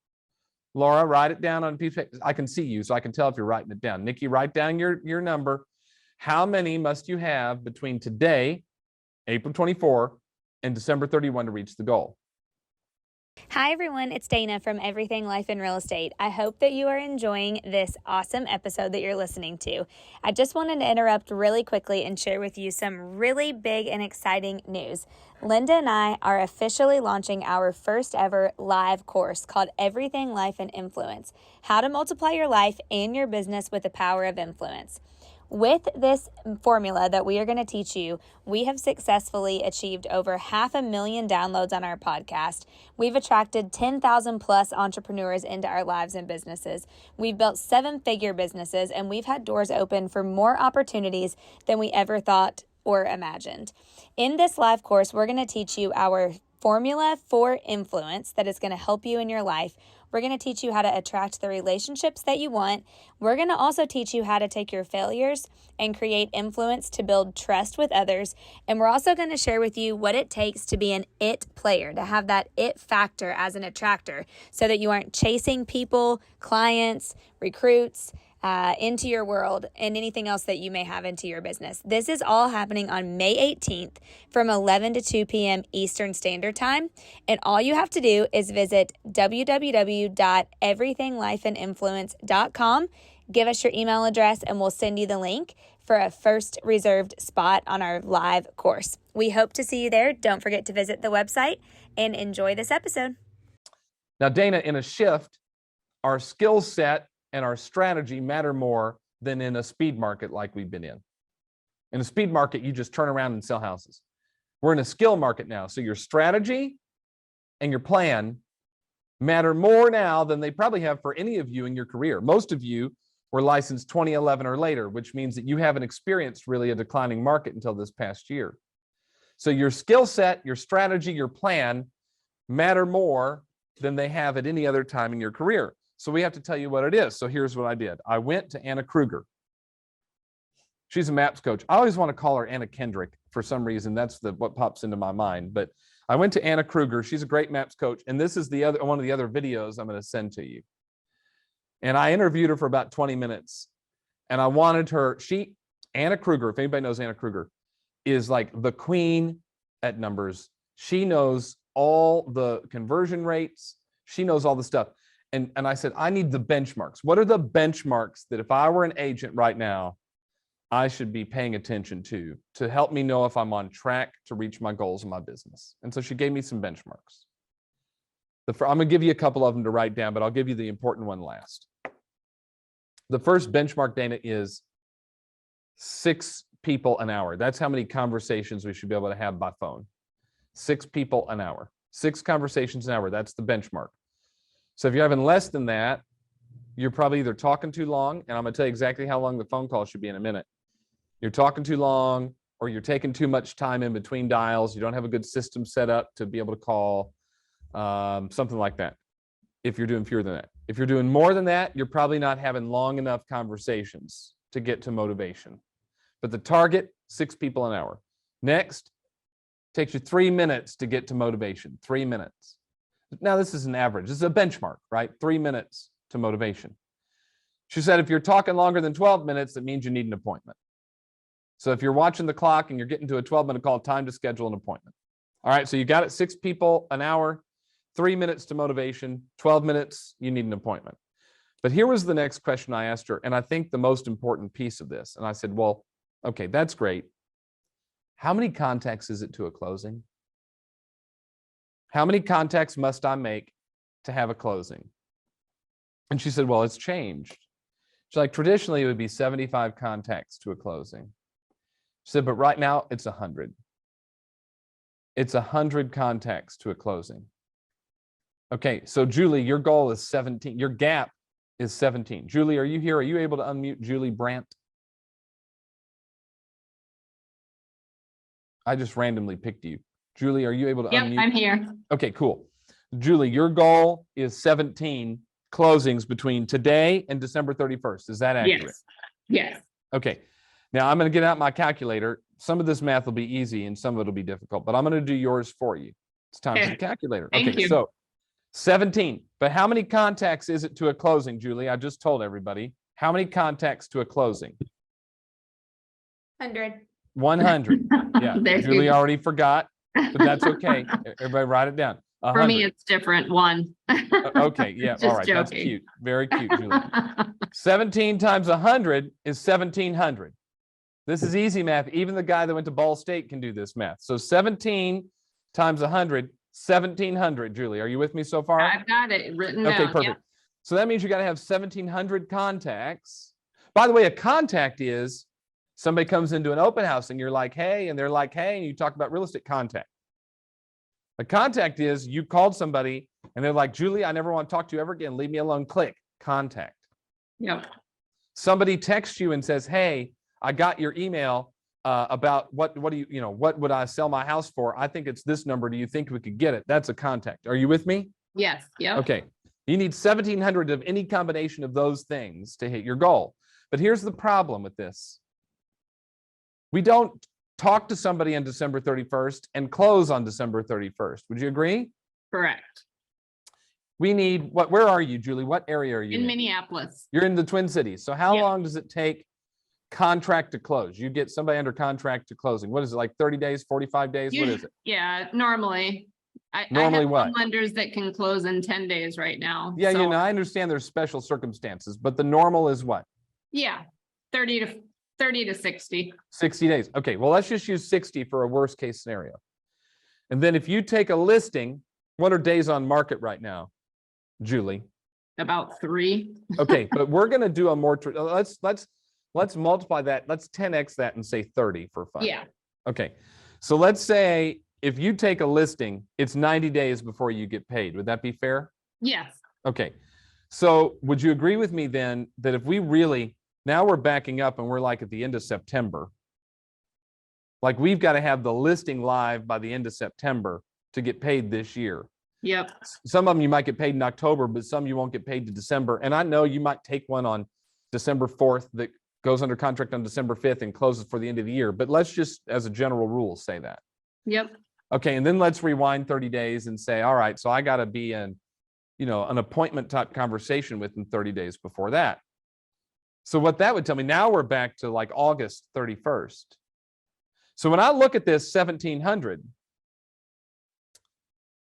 Speaker 4: Laura, write it down on a piece of paper. I can see you, so I can tell if you're writing it down. Nikki, write down your number. How many must you have between today, April 24, and December 31 to reach the goal?
Speaker 2: Hi, everyone. It's Dana from Everything Life in Real Estate. I hope that you are enjoying this awesome episode that you're listening to. I just wanted to interrupt really quickly and share with you some really big and exciting news. Linda and I are officially launching our first ever live course called Everything Life and Influence: How to Multiply Your Life and Your Business with the Power of Influence. With this formula that we are going to teach you, we have successfully achieved over 500,000 downloads on our podcast. We've attracted 10,000 plus entrepreneurs into our lives and businesses. We've built 7-figure businesses, and we've had doors open for more opportunities than we ever thought or imagined. In this live course, we're going to teach you our formula for influence that is going to help you in your life. We're going to teach you how to attract the relationships that you want. We're going to also teach you how to take your failures and create influence to build trust with others. And we're also going to share with you what it takes to be an it player, to have that it factor as an attractor, so that you aren't chasing people, clients, recruits, into your world and anything else that you may have into your business. This is all happening on May 18th from 11 to 2 p.m. Eastern Standard Time. And all you have to do is visit www.everythinglifeandinfluence.com. Give us your email address and we'll send you the link for a first reserved spot on our live course. We hope to see you there. Don't forget to visit the website and enjoy this episode.
Speaker 4: Now, Dana, in a shift, our skill set and our strategy matter more than in a speed market like we've been in. In a speed market, you just turn around and sell houses. We're in a skill market now. So your strategy and your plan matter more now than they probably have for any of you in your career. Most of you were licensed 2011 or later, which means that you haven't experienced really a declining market until this past year. So your skill set, your strategy, your plan matter more than they have at any other time in your career. So we have to tell you what it is. So here's what I did. I went to Anna Kruger. She's a MAPS coach. I always want to call her Anna Kendrick for some reason. That's what pops into my mind. But I went to Anna Kruger. She's a great MAPS coach. And this is one of the other videos I'm going to send to you. And I interviewed her for about 20 minutes. And I wanted her, Anna Kruger, if anybody knows Anna Kruger, is like the queen at numbers. She knows all the conversion rates. She knows all the stuff. And I said, I need the benchmarks. What are the benchmarks that if I were an agent right now, I should be paying attention to help me know if I'm on track to reach my goals in my business? And so she gave me some benchmarks. I'm going to give you a couple of them to write down, but I'll give you the important one last. The first benchmark, Dana, is 6 people an hour. That's how many conversations we should be able to have by phone. 6 people an hour. 6 conversations an hour. That's the benchmark. So if you're having less than that, you're probably either talking too long, and I'm going to tell you exactly how long the phone call should be in a minute. You're talking too long, or you're taking too much time in between dials. You don't have a good system set up to be able to call, something like that. If you're doing fewer than that. If you're doing more than that, you're probably not having long enough conversations to get to motivation. But the target, 6 people an hour. Next, takes you 3 minutes to get to motivation. 3 minutes. Now, this is an average. This is a benchmark, right? 3 minutes to motivation. She said, if you're talking longer than 12 minutes, that means you need an appointment. So if you're watching the clock and you're getting to a 12-minute call, time to schedule an appointment. All right, so you got it, 6 people an hour, 3 minutes to motivation, 12 minutes, you need an appointment. But here was the next question I asked her, and I think the most important piece of this. And I said, well, okay, that's great. How many contacts is it to a closing? How many contacts must I make to have a closing? And she said, well, it's changed. She's like, traditionally, it would be 75 contacts to a closing. She said, but right now it's 100. It's 100 contacts to a closing. Okay, so Julie, your goal is 17. Your gap is 17. Julie, are you here? Are you able to unmute Julie Brandt? I just randomly picked you. Julie, are you able to unmute?
Speaker 8: Yep, I'm here.
Speaker 4: Okay, cool. Julie, your goal is 17 closings between today and December 31st. Is that accurate?
Speaker 8: Yes. Yes.
Speaker 4: Okay. Now I'm going to get out my calculator. Some of this math will be easy and some of it will be difficult, but I'm going to do yours for you. It's time for the calculator.
Speaker 8: Thank
Speaker 4: Okay,
Speaker 8: you.
Speaker 4: so 17. But how many contacts is it to a closing, Julie? I just told everybody. How many contacts to a closing?
Speaker 3: 100.
Speaker 4: 100. Yeah,
Speaker 8: There
Speaker 4: Julie
Speaker 8: you-
Speaker 4: already forgot, but that's okay. Everybody write it down.
Speaker 8: For me,
Speaker 4: 100.
Speaker 8: it's different. One.
Speaker 4: Okay, yeah, all
Speaker 8: Just
Speaker 4: right. That's
Speaker 8: joking.
Speaker 4: cute. Very cute, Julie. 17 times 100 is 1,700. This is easy math. Even the guy that went to Ball State can do this math. So 17 times 100, 1,700. Julie, are you with me so far?
Speaker 8: I've got it written down.
Speaker 4: Okay,
Speaker 8: Yep.
Speaker 4: perfect. So that means you got to have 1,700 contacts. By the way, a contact is somebody comes into an open house and you're like, hey, and they're like, hey, and you talk about real estate. Contact. A contact is you called somebody and they're like, Julie, I never want to talk to you ever again. Leave me alone. Click. Contact.
Speaker 8: Yep.
Speaker 4: Somebody texts you and says, hey, I got your email about what do you, what would I sell my house for? I think it's this number. Do you think we could get it? That's a contact. Are you with me?
Speaker 8: Yes. Yep.
Speaker 4: Okay. You need 1,700 of any combination of those things to hit your goal. But here's the problem with this. We don't talk to somebody on December 31st and close on December 31st. Would you agree?
Speaker 8: Correct.
Speaker 4: We need where are you, Julie? What area are you
Speaker 8: In Minneapolis.
Speaker 4: You're in the Twin Cities. So how
Speaker 8: Yeah.
Speaker 4: long does it take contract to close? You get somebody under contract to closing. What is it, like 30 days, 45 days? What is it?
Speaker 8: Yeah, normally.
Speaker 4: Normally
Speaker 8: I have
Speaker 4: what?
Speaker 8: some lenders that can close in 10 days right now.
Speaker 4: Yeah,
Speaker 8: so,
Speaker 4: I understand there's special circumstances, but the normal is what?
Speaker 8: Yeah, 30 to 60.
Speaker 4: 60 days. Okay, well, let's just use 60 for a worst case scenario. And then if you take a listing, what are days on market right now, Julie?
Speaker 8: About 3.
Speaker 4: Okay, but we're going to do a more, let's multiply that. Let's 10x that and say 30 for fun.
Speaker 8: Yeah.
Speaker 4: Okay, so let's say if you take a listing, it's 90 days before you get paid. Would that be fair?
Speaker 8: Yes.
Speaker 4: Okay, so would you agree with me then that if we really, now we're backing up and we're like at the end of September, like we've got to have the listing live by the end of September to get paid this year.
Speaker 8: Yep.
Speaker 4: Some of them you might get paid in October, but some you won't get paid to December. And I know you might take one on December 4th that goes under contract on December 5th and closes for the end of the year. But let's just, as a general rule, say that.
Speaker 8: Yep.
Speaker 4: Okay, and then let's rewind 30 days and say, all right, so I got to be in, an appointment type conversation within 30 days before that. So what that would tell me, now we're back to like August 31st. So when I look at this 1,700,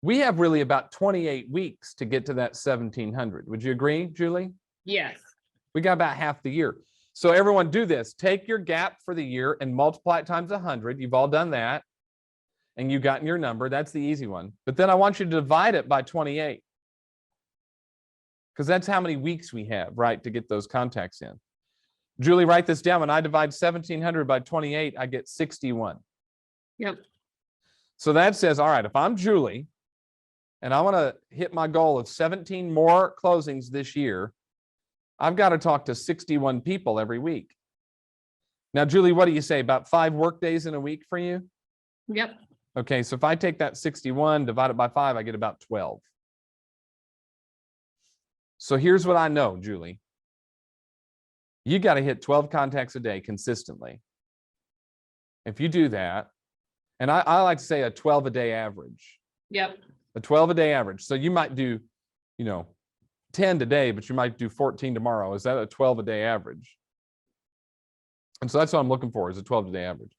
Speaker 4: we have really about 28 weeks to get to that 1,700. Would you agree, Julie?
Speaker 8: Yes.
Speaker 4: We got about half the year. So everyone do this. Take your gap for the year and multiply it times 100. You've all done that. And you've gotten your number. That's the easy one. But then I want you to divide it by 28. Because that's how many weeks we have, right, to get those contacts in. Julie, write this down. When I divide 1,700 by 28, I get 61.
Speaker 8: Yep.
Speaker 4: So that says, all right, if I'm Julie and I want to hit my goal of 17 more closings this year, I've got to talk to 61 people every week. Now, Julie, what do you say? About 5 work days in a week for you?
Speaker 8: Yep.
Speaker 4: Okay, so if I take that 61, divide it by 5, I get about 12. So here's what I know, Julie. You got to hit 12 contacts a day consistently. If you do that, and I like to say a 12 a day average.
Speaker 8: Yep.
Speaker 4: A 12 a day average. So you might do, 10 today, but you might do 14 tomorrow. Is that a 12 a day average? And so that's what I'm looking for, is a 12 a day average.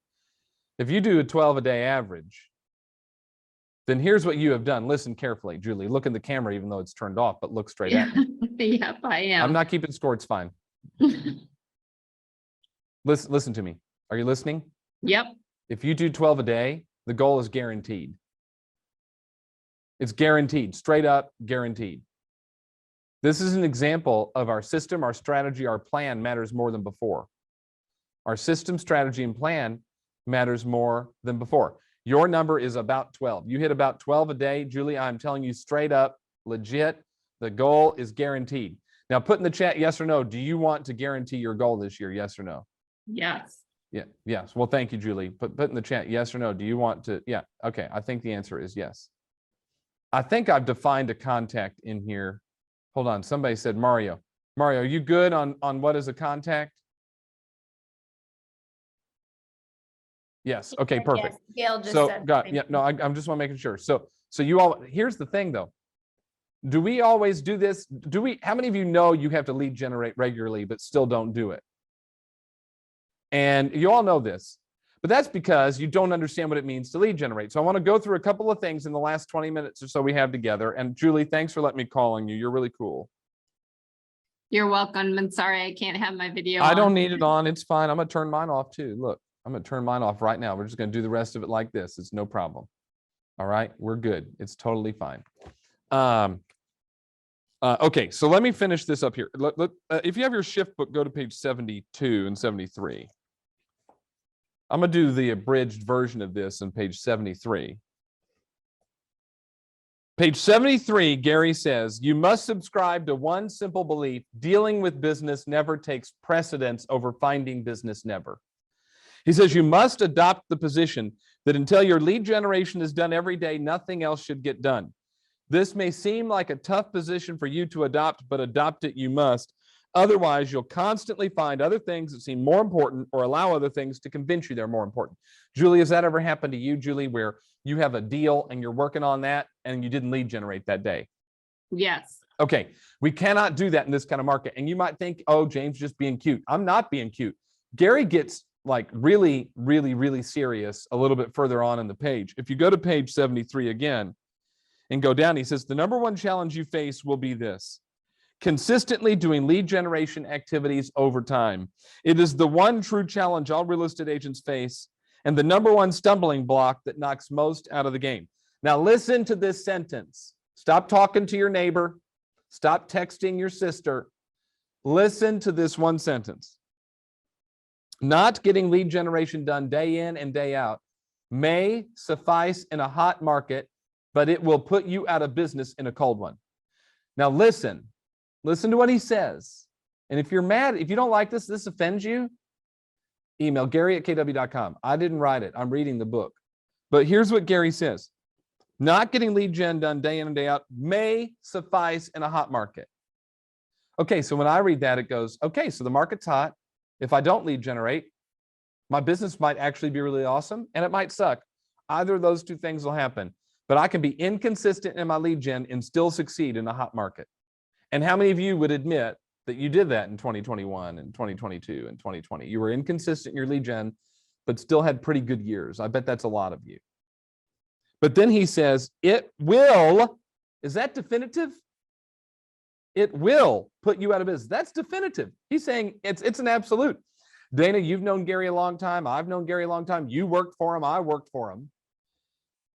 Speaker 4: If you do a 12 a day average, then here's what you have done. Listen carefully, Julie. Look in the camera, even though it's turned off, but look straight at me.
Speaker 8: Yep, I am.
Speaker 4: I'm not keeping score. It's fine. Listen to me. Are you listening?
Speaker 8: Yep.
Speaker 4: If you do 12 a day, the goal is guaranteed. It's guaranteed, straight up guaranteed. This is an example of our system, our strategy, our plan matters more than before. Our system, strategy, and plan matters more than before. Your number is about 12. You hit about 12 a day, Julie, I'm telling you straight up, legit, the goal is guaranteed. Now put in the chat, yes or no. Do you want to guarantee your goal this year? Yes or no?
Speaker 8: Yes.
Speaker 4: Yeah. Yes. Well, thank you, Julie. Put in the chat, yes or no. Do you want to? Yeah. Okay. I think the answer is yes. I think I've defined a contact in here. Hold on. Somebody said Mario. Mario, are you good on what is a contact? Yes. Okay. Perfect.
Speaker 3: Yes, Gail just
Speaker 4: So,
Speaker 3: said.
Speaker 4: yeah. No, I'm just want to making sure. So you all. Here's the thing, though. Do we always do this? How many of you know you have to lead generate regularly, but still don't do it? And you all know this, but that's because you don't understand what it means to lead generate. So I want to go through a couple of things in the last 20 minutes or so we have together. And Julie, thanks for letting me call on you. You're really cool.
Speaker 8: You're welcome. And sorry, I can't have my video
Speaker 4: I
Speaker 8: on.
Speaker 4: don't need it on. It's fine. I'm going to turn mine off too. Look, I'm going to turn mine off right now. We're just going to do the rest of it like this. It's no problem. All right. We're good. It's totally fine. Okay. So let me finish this up here. If you have your shift book, go to page 72 and 73. I'm going to do the abridged version of this on page 73. Page 73, Gary says, you must subscribe to one simple belief: dealing with business never takes precedence over finding business never. He says you must adopt the position that until your lead generation is done every day, nothing else should get done. This may seem like a tough position for you to adopt, but adopt it you must. Otherwise, you'll constantly find other things that seem more important or allow other things to convince you they're more important. Julie, has that ever happened to you, Julie, where you have a deal and you're working on that and you didn't lead generate that day?
Speaker 8: Yes.
Speaker 4: Okay, we cannot do that in this kind of market. And you might think, oh, James just being cute. I'm not being cute. Gary gets like really, really, really serious a little bit further on in the page. If you go to page 73 again and go down, he says, the number one challenge you face will be this: consistently doing lead generation activities over time. It is the one true challenge all real estate agents face and the number one stumbling block that knocks most out of the game. Now listen to this sentence. Stop talking to your neighbor. Stop texting your sister. Listen to this one sentence. Not getting lead generation done day in and day out may suffice in a hot market, but it will put you out of business in a cold one. Now listen to what he says. And if you're mad, if you don't like this offends you, email Gary@kw.com. I didn't write it. I'm reading the book. But here's what Gary says. Not getting lead gen done day in and day out may suffice in a hot market. Okay, so when I read that, it goes, okay, so the market's hot. If I don't lead generate, my business might actually be really awesome and it might suck. Either of those two things will happen. But I can be inconsistent in my lead gen and still succeed in a hot market. And how many of you would admit that you did that in 2021 and 2022 and 2020? You were inconsistent in your lead gen, but still had pretty good years. I bet that's a lot of you. But then he says, it will, is that definitive? It will put you out of business. That's definitive. He's saying it's an absolute. Dana, you've known Gary a long time. I've known Gary a long time. You worked for him. I worked for him.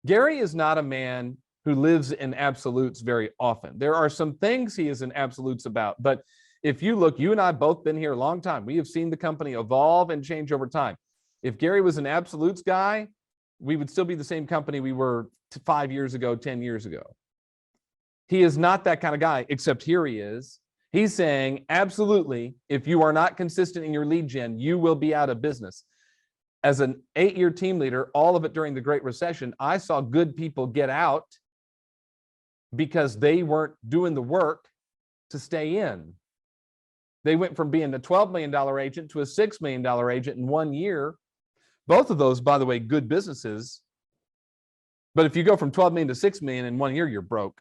Speaker 4: Gary is not a man who lives in absolutes very often. There are some things he is in absolutes about, but If you look, you and I both been here a long time. We have seen the company evolve and change over time. If Gary was an absolutes guy, we would still be the same company we were 5 years ago, 10 years ago. He is not that kind of guy, except here he is. He's saying, absolutely, if you are not consistent in your lead gen, you will be out of business. As an 8-year team leader, all of it during the Great Recession, I saw good people get out because they weren't doing the work to stay in. They went from being a $12 million agent to a $6 million agent in 1 year. Both of those, by the way, good businesses. But if you go from 12 million to 6 million in 1 year, you're broke.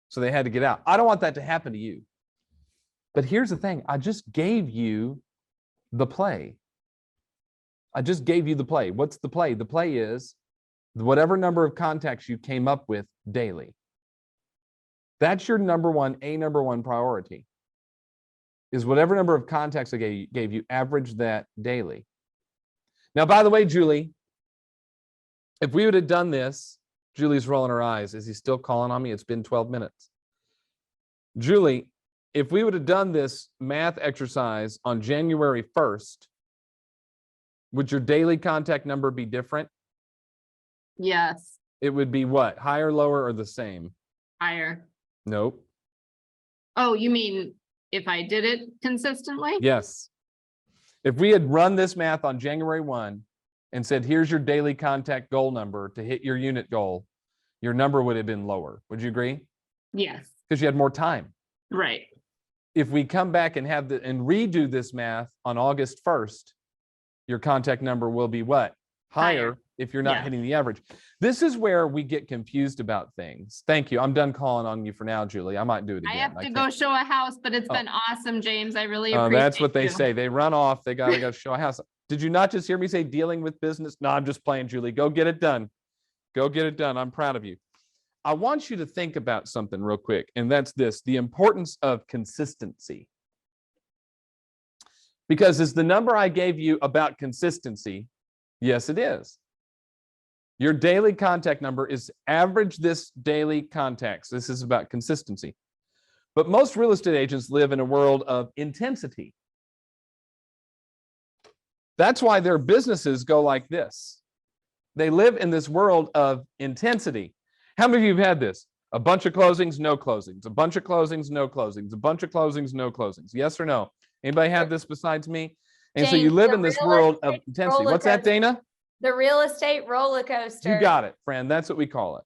Speaker 4: So they had to get out. I don't want that to happen to you. But here's the thing. I just gave you the play. I just gave you the play. What's the play? The play is whatever number of contacts you came up with daily. That's your number one priority. Is whatever number of contacts I gave you, average that daily. Now, by the way, Julie, if we would have done this, Julie's rolling her eyes. Is he still calling on me? It's been 12 minutes. Julie, if we would have done this math exercise on January 1st, would your daily contact number be different?
Speaker 8: Yes,
Speaker 4: It would be what? Higher, lower, or the same?
Speaker 8: higher.
Speaker 4: Nope.
Speaker 8: Oh, you mean if I did it consistently?
Speaker 4: Yes. If we had run this math on January 1 and said, here's your daily contact goal number to hit your unit goal, your number would have been lower. Would you agree?
Speaker 8: Yes,
Speaker 4: Because you had more time.
Speaker 8: right.
Speaker 4: If we come back and redo this math on August 1st, your contact number will be what? Higher if you're not
Speaker 8: Yeah.
Speaker 4: hitting the average. This is where we get confused about things. Thank you. I'm done calling on you for now, Julie. I might do it again.
Speaker 8: I have to
Speaker 4: can't-
Speaker 8: go show a house, but it's
Speaker 4: Oh.
Speaker 8: been awesome, James. I really appreciate
Speaker 4: That's what they
Speaker 8: you.
Speaker 4: say. They run off. They gotta go show a house. Did you not just hear me say dealing with business? No, I'm just playing, Julie. Go get it done. Go get it done. I'm proud of you. I want you to think about something real quick, and that's this: the importance of consistency. Because is the number I gave you about consistency? Yes, it is. Your daily contact number is average this daily contacts. This is about consistency. But most real estate agents live in a world of intensity. That's why their businesses go like this. They live in this world of intensity. How many of you have had this? A bunch of closings, no closings. A bunch of closings, no closings. A bunch of closings, no closings. Yes or no? Anybody have this besides me? And so you
Speaker 3: James,
Speaker 4: live
Speaker 3: the
Speaker 4: in this
Speaker 3: real
Speaker 4: world of
Speaker 3: estate
Speaker 4: intensity.
Speaker 3: roller
Speaker 4: What's that,
Speaker 3: coaster.
Speaker 4: Dana?
Speaker 3: The real estate roller coaster.
Speaker 4: You got it, friend. That's what we call it.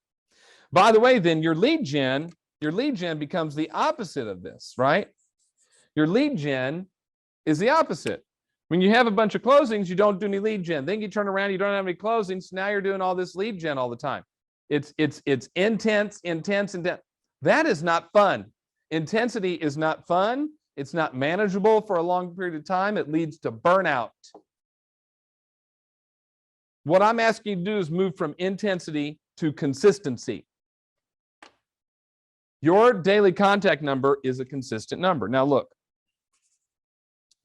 Speaker 4: By the way, then your lead gen becomes the opposite of this, right? Your lead gen is the opposite. When you have a bunch of closings, you don't do any lead gen. Then you turn around, you don't have any closings. Now you're doing all this lead gen all the time. It's intense. That is not fun. Intensity is not fun. It's not manageable for a long period of time. It leads to burnout. What I'm asking you to do is move from intensity to consistency. Your daily contact number is a consistent number. Now look,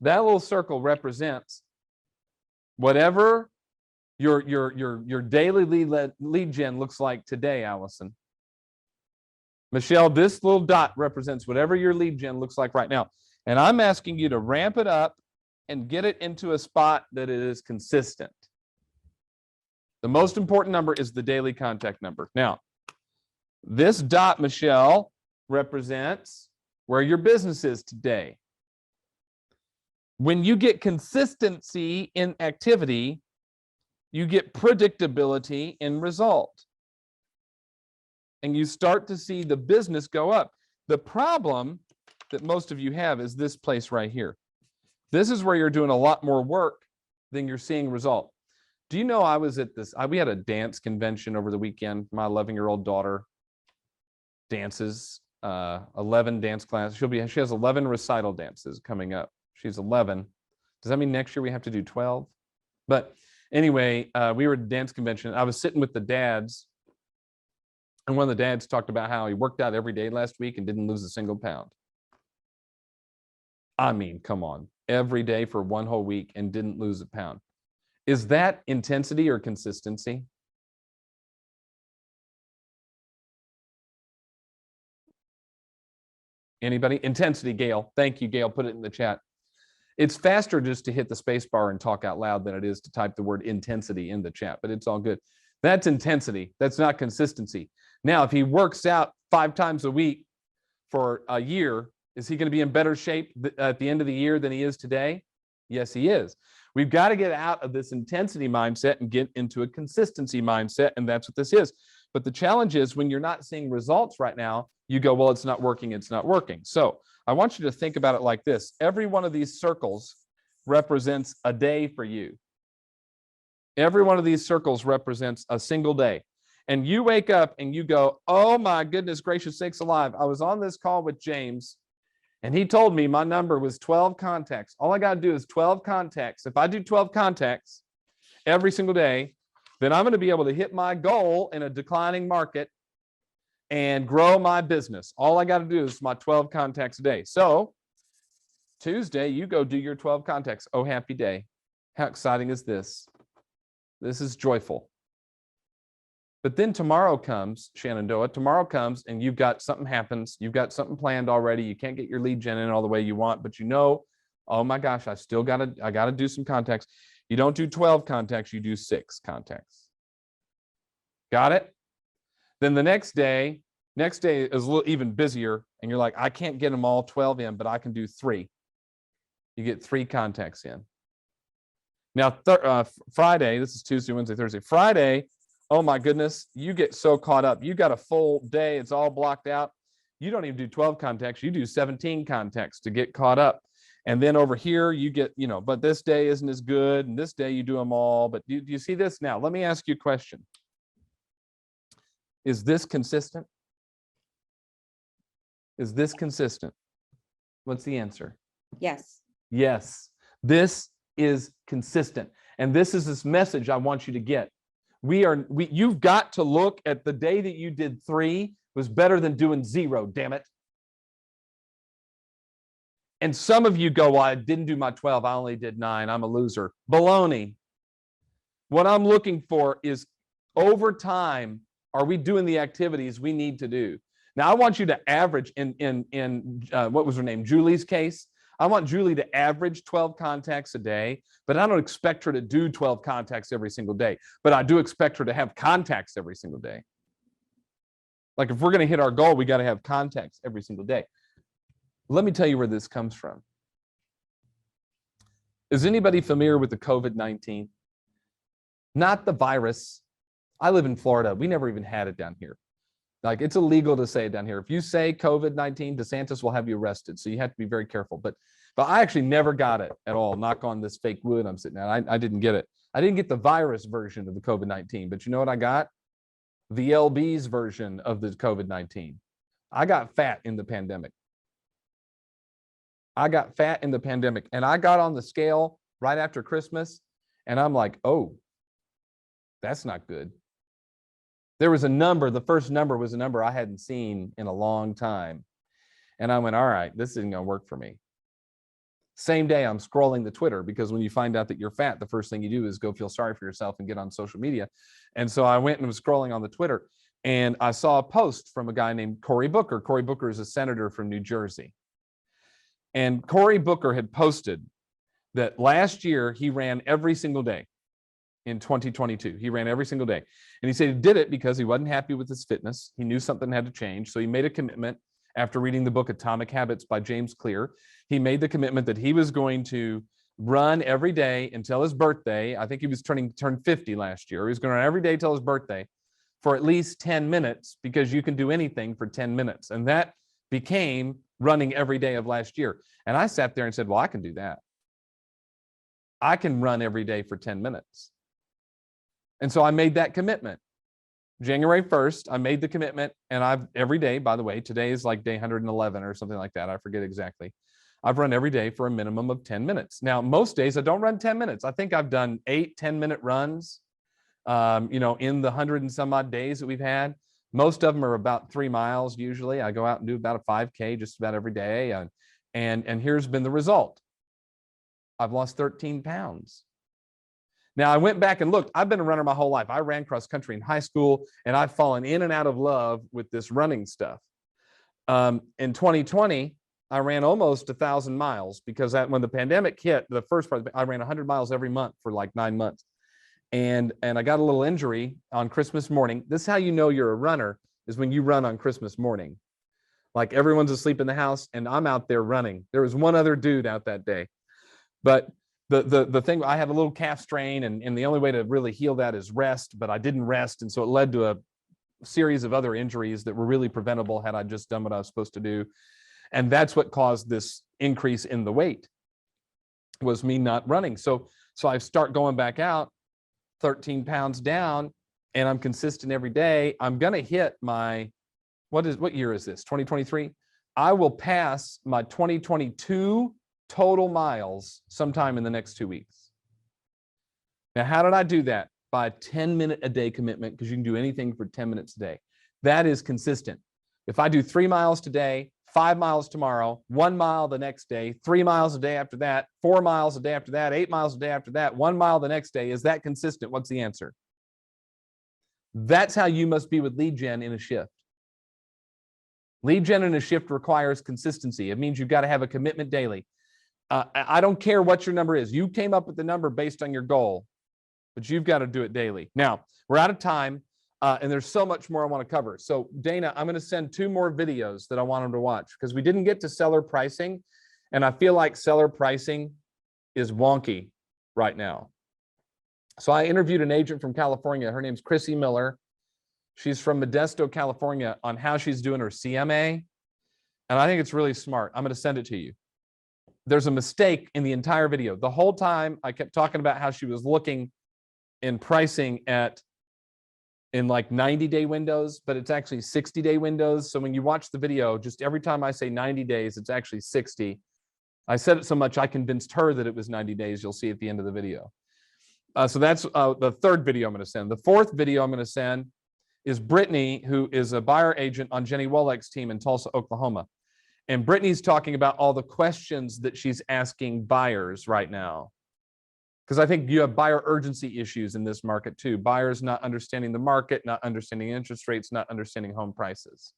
Speaker 4: that little circle represents whatever your daily lead gen looks like today, Allison. Michelle, this little dot represents whatever your lead gen looks like right now. And I'm asking you to ramp it up and get it into a spot that it is consistent. The most important number is the daily contact number. Now, this dot, Michelle, represents where your business is today. When you get consistency in activity, you get predictability in result. And you start to see the business go up. The problem that most of you have is this place right here. This is where you're doing a lot more work than you're seeing result. Do you know I was at this, we had a dance convention over the weekend. My 11-year-old daughter dances 11 dance classes. She has 11 recital dances coming up. She's 11. Does that mean next year we have to do 12? But anyway, we were at a dance convention. I was sitting with the dads, and one of the dads talked about how he worked out every day last week and didn't lose a single pound. I mean, come on, every day for one whole week and didn't lose a pound. Is that intensity or consistency? Anybody? Intensity, Gail. Thank you, Gail. Put it in the chat. It's faster just to hit the space bar and talk out loud than it is to type the word intensity in the chat, but it's all good. That's intensity. That's not consistency. Now, if he works out 5 times a week for a year, is he going to be in better shape at the end of the year than he is today? Yes, he is. We've got to get out of this intensity mindset and get into a consistency mindset, and that's what this is. But the challenge is when you're not seeing results right now, you go, well, it's not working, it's not working. So I want you to think about it like this. Every one of these circles represents a day for you. Every one of these circles represents a single day. And you wake up and you go, oh my goodness gracious sakes alive. I was on this call with James and he told me my number was 12 contacts. All I got to do is 12 contacts. If I do 12 contacts every single day, then I'm going to be able to hit my goal in a declining market and grow my business. All I got to do is my 12 contacts a day. So Tuesday, you go do your 12 contacts. Oh, happy day. How exciting is this? This is joyful. But then tomorrow comes, Shenandoah, tomorrow comes and you've got something happens. You've got something planned already. You can't get your lead gen in all the way you want, but you know, oh my gosh, I got to do some contacts. You don't do 12 contacts, you do 6 contacts. Got it? Then the next day is a little even busier and you're like, I can't get them all 12 in, but I can do 3. You get 3 contacts in. Now, Friday, this is Tuesday, Wednesday, Thursday. Friday, oh my goodness, you get so caught up. You got a full day. It's all blocked out. You don't even do 12 contacts. You do 17 contacts to get caught up. And then over here, you get, but this day isn't as good. And this day you do them all. But do you see this now? Let me ask you a question. Is this consistent? Is this consistent? What's the answer?
Speaker 2: Yes.
Speaker 4: Yes. This is consistent. And this is this message I want you to get. You've got to look at the day that you did 3 was better than doing 0, damn it. And some of you go, well, I didn't do my 12. I only did 9. I'm a loser. Baloney. What I'm looking for is over time, are we doing the activities we need to do? Now, I want you to average in what was her name? Julie's case. I want Julie to average 12 contacts a day, but I don't expect her to do 12 contacts every single day. But I do expect her to have contacts every single day. Like if we're going to hit our goal, we got to have contacts every single day. Let me tell you where this comes from. Is anybody familiar with the COVID-19? Not the virus. I live in Florida. We never even had it down here. Like it's illegal to say it down here. If you say COVID-19, DeSantis will have you arrested. So you have to be very careful. But I actually never got it at all. Knock on this fake wood I'm sitting at. I didn't get it. I didn't get the virus version of the COVID-19. But you know what I got? The LB's version of the COVID-19. I got fat in the pandemic. And I got on the scale right after Christmas. And I'm like, oh, that's not good. There was a number, the first number was a number I hadn't seen in a long time. And I went, all right, this isn't going to work for me. Same day, I'm scrolling the Twitter because when you find out that you're fat, the first thing you do is go feel sorry for yourself and get on social media. And so I went and was scrolling on the Twitter and I saw a post from a guy named Cory Booker. Cory Booker is a senator from New Jersey. And Cory Booker had posted that last year he ran every single day. In 2022, he ran every single day. And he said he did it because he wasn't happy with his fitness. He knew something had to change. So he made a commitment after reading the book Atomic Habits by James Clear. He made the commitment that he was going to run every day until his birthday. I think he was turned 50 last year. He was going to run every day till his birthday for at least 10 minutes because you can do anything for 10 minutes. And that became running every day of last year. And I sat there and said, well, I can do that. I can run every day for 10 minutes. And so I made that commitment. January 1st, I made the commitment and every day, by the way, today is like day 111 or something like that. I forget exactly. I've run every day for a minimum of 10 minutes. Now, most days I don't run 10 minutes. I think I've done 8 10-minute runs, in the 100 and some odd days that we've had. Most of them are about 3 miles. Usually I go out and do about a 5K just about every day. And here's been the result. I've lost 13 pounds. Now, I went back and looked. I've been a runner my whole life. I ran cross country in high school, and I've fallen in and out of love with this running stuff. In 2020, I ran almost 1,000 miles because when the pandemic hit, the first part, I ran 100 miles every month for like 9 months. And I got a little injury on Christmas morning. This is how you know you're a runner, is when you run on Christmas morning. Like everyone's asleep in the house and I'm out there running. There was one other dude out that day. But the thing, I had a little calf strain, and the only way to really heal that is rest, but I didn't rest. And so it led to a series of other injuries that were really preventable had I just done what I was supposed to do. And that's what caused this increase in the weight, was me not running. So I start going back out, 13 pounds down, and I'm consistent every day. I'm going to hit my, what year is this? 2023. I will pass my 2022 total miles sometime in the next 2 weeks. Now, how did I do that? By a 10-minute-a-day commitment, because you can do anything for 10 minutes a day. That is consistent. If I do 3 miles today, 5 miles tomorrow, 1 mile the next day, 3 miles a day after that, 4 miles a day after that, 8 miles a day after that, 1 mile the next day, is that consistent? What's the answer? That's how you must be with lead gen in a shift. Lead gen in a shift requires consistency. It means you've got to have a commitment daily. I don't care what your number is. You came up with the number based on your goal, but you've got to do it daily. Now, we're out of time, and there's so much more I want to cover. So, Dana, I'm going to send 2 more videos that I want them to watch, because we didn't get to seller pricing, and I feel like seller pricing is wonky right now. So I interviewed an agent from California. Her name's Chrissy Miller. She's from Modesto, California, on how she's doing her CMA, and I think it's really smart. I'm going to send it to you. There's a mistake in the entire video. The whole time I kept talking about how she was looking in pricing in like 90-day windows, but it's actually 60-day windows. So when you watch the video, just every time I say 90 days, it's actually 60. I said it so much, I convinced her that it was 90 days. You'll see at the end of the video. So that's the 3rd video I'm going to send. The 4th video I'm going to send is Brittany, who is a buyer agent on Jenny Woleck's team in Tulsa, Oklahoma. And Brittany's talking about all the questions that she's asking buyers right now. Because I think you have buyer urgency issues in this market too. Buyers not understanding the market, not understanding interest rates, not understanding home prices.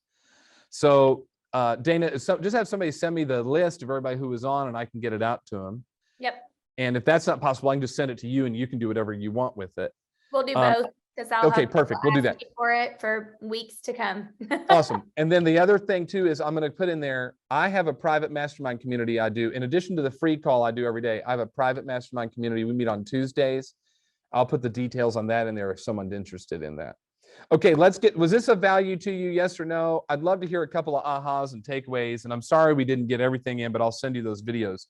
Speaker 4: So Dana, just have somebody send me the list of everybody who was on, and I can get it out to them.
Speaker 3: Yep.
Speaker 4: And if that's not possible, I can just send it to you and you can do whatever you want with it.
Speaker 3: We'll do both, because I'll
Speaker 4: okay,
Speaker 3: have
Speaker 4: perfect. We'll do that
Speaker 3: for it for weeks to come.
Speaker 4: Awesome. And then the other thing too is I'm going to put in there, I have a private mastermind community I do. In addition to the free call I do every day, I have a private mastermind community. We meet on Tuesdays. I'll put the details on that in there if someone's interested in that. Okay, was this of value to you? Yes or no? I'd love to hear a couple of ahas and takeaways. And I'm sorry we didn't get everything in, but I'll send you those videos.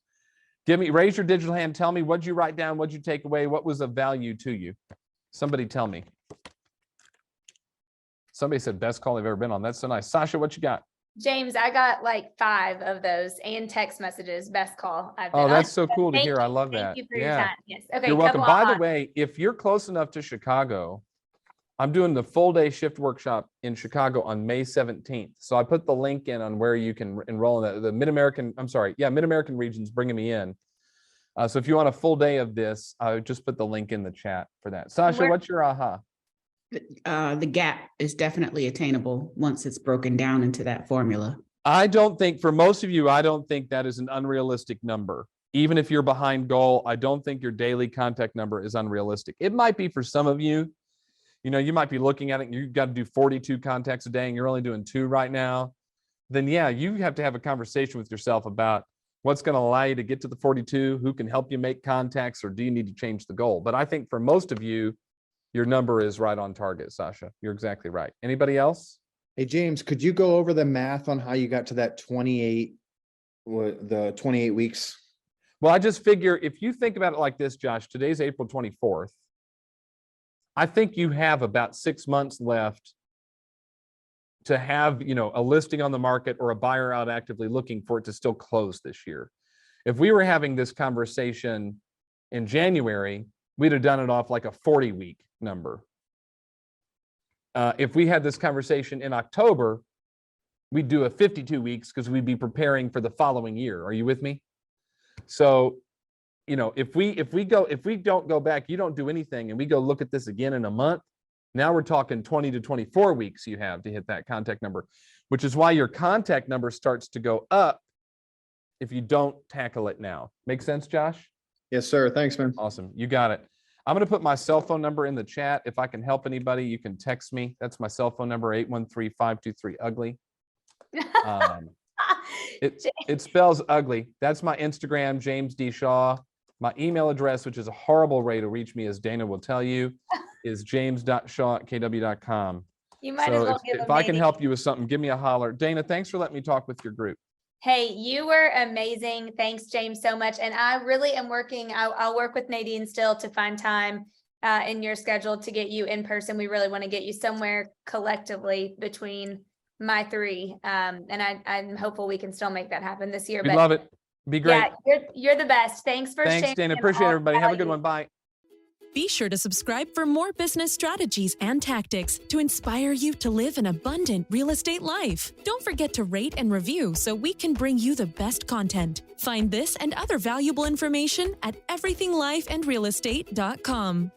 Speaker 4: Raise your digital hand. Tell me, what'd you write down? What'd you take away? What was of value to you? Somebody tell me. Somebody said best call they've ever been on. That's so nice. Sasha, what you got?
Speaker 3: James, I got like 5 of those and text messages. Best call I've been
Speaker 4: Oh, that's
Speaker 3: on.
Speaker 4: so cool to
Speaker 3: Thank
Speaker 4: hear.
Speaker 3: you.
Speaker 4: I love that.
Speaker 3: Thank you for your time. Yes. Okay.
Speaker 4: You're welcome. By the
Speaker 3: couple
Speaker 4: way, if you're close enough to Chicago, I'm doing the full day shift workshop in Chicago on May 17th. So I put the link in on where you can enroll in that. The Mid-American region's bringing me in. So if you want a full day of this, I just put the link in the chat for that. Sasha, what's your aha?
Speaker 9: The gap is definitely attainable once it's broken down into that formula.
Speaker 4: I don't think, for most of you, I don't think that is an unrealistic number. Even if you're behind goal, I don't think your daily contact number is unrealistic. It might be for some of you. You know, you might be looking at it and you've got to do 42 contacts a day and you're only doing 2 right now. Then yeah, you have to have a conversation with yourself about what's going to allow you to get to the 42, who can help you make contacts, or do you need to change the goal? But I think for most of you, your number is right on target, Sasha. You're exactly right. Anybody else?
Speaker 10: Hey, James, could you go over the math on how you got to that 28 weeks?
Speaker 4: Well, I just figure if you think about it like this, Josh, today's April 24th. I think you have about 6 months left to have, a listing on the market or a buyer out actively looking for it to still close this year. If we were having this conversation in January, we'd have done it off like a 40-week number. If we had this conversation in October, we'd do a 52 weeks because we'd be preparing for the following year. Are you with me? So, if we don't go back, you don't do anything, and we go look at this again in a month, Now we're talking 20 to 24 weeks you have to hit that contact number, which is why your contact number starts to go up if you don't tackle it now. Make sense, Josh?
Speaker 10: Yes, sir. Thanks, man.
Speaker 4: Awesome. You got it. I'm going to put my cell phone number in the chat. If I can help anybody, you can text me. That's my cell phone number, 813-523-UGLY. It spells ugly. That's my Instagram, James D. Shaw. My email address, which is a horrible way to reach me, as Dana will tell you, is james.shaw@kw.com.
Speaker 3: You might
Speaker 4: So
Speaker 3: as well give
Speaker 4: if
Speaker 3: them
Speaker 4: I can
Speaker 3: maybe.
Speaker 4: help you with something, give me a holler. Dana, thanks for letting me talk with your group.
Speaker 3: Hey, you were amazing. Thanks, James, so much. And I really am working. I'll work with Nadine still to find time in your schedule to get you in person. We really want to get you somewhere collectively between my three. And I'm hopeful we can still make that happen this year.
Speaker 4: We love it. Be great.
Speaker 3: Yeah, you're the best. Thanks for
Speaker 4: Thanks,
Speaker 3: sharing.
Speaker 4: Dana. Appreciate everybody. Have a good one. Bye.
Speaker 1: Be sure to subscribe for more business strategies and tactics to inspire you to live an abundant real estate life. Don't forget to rate and review so we can bring you the best content. Find this and other valuable information at everythinglifeandrealestate.com.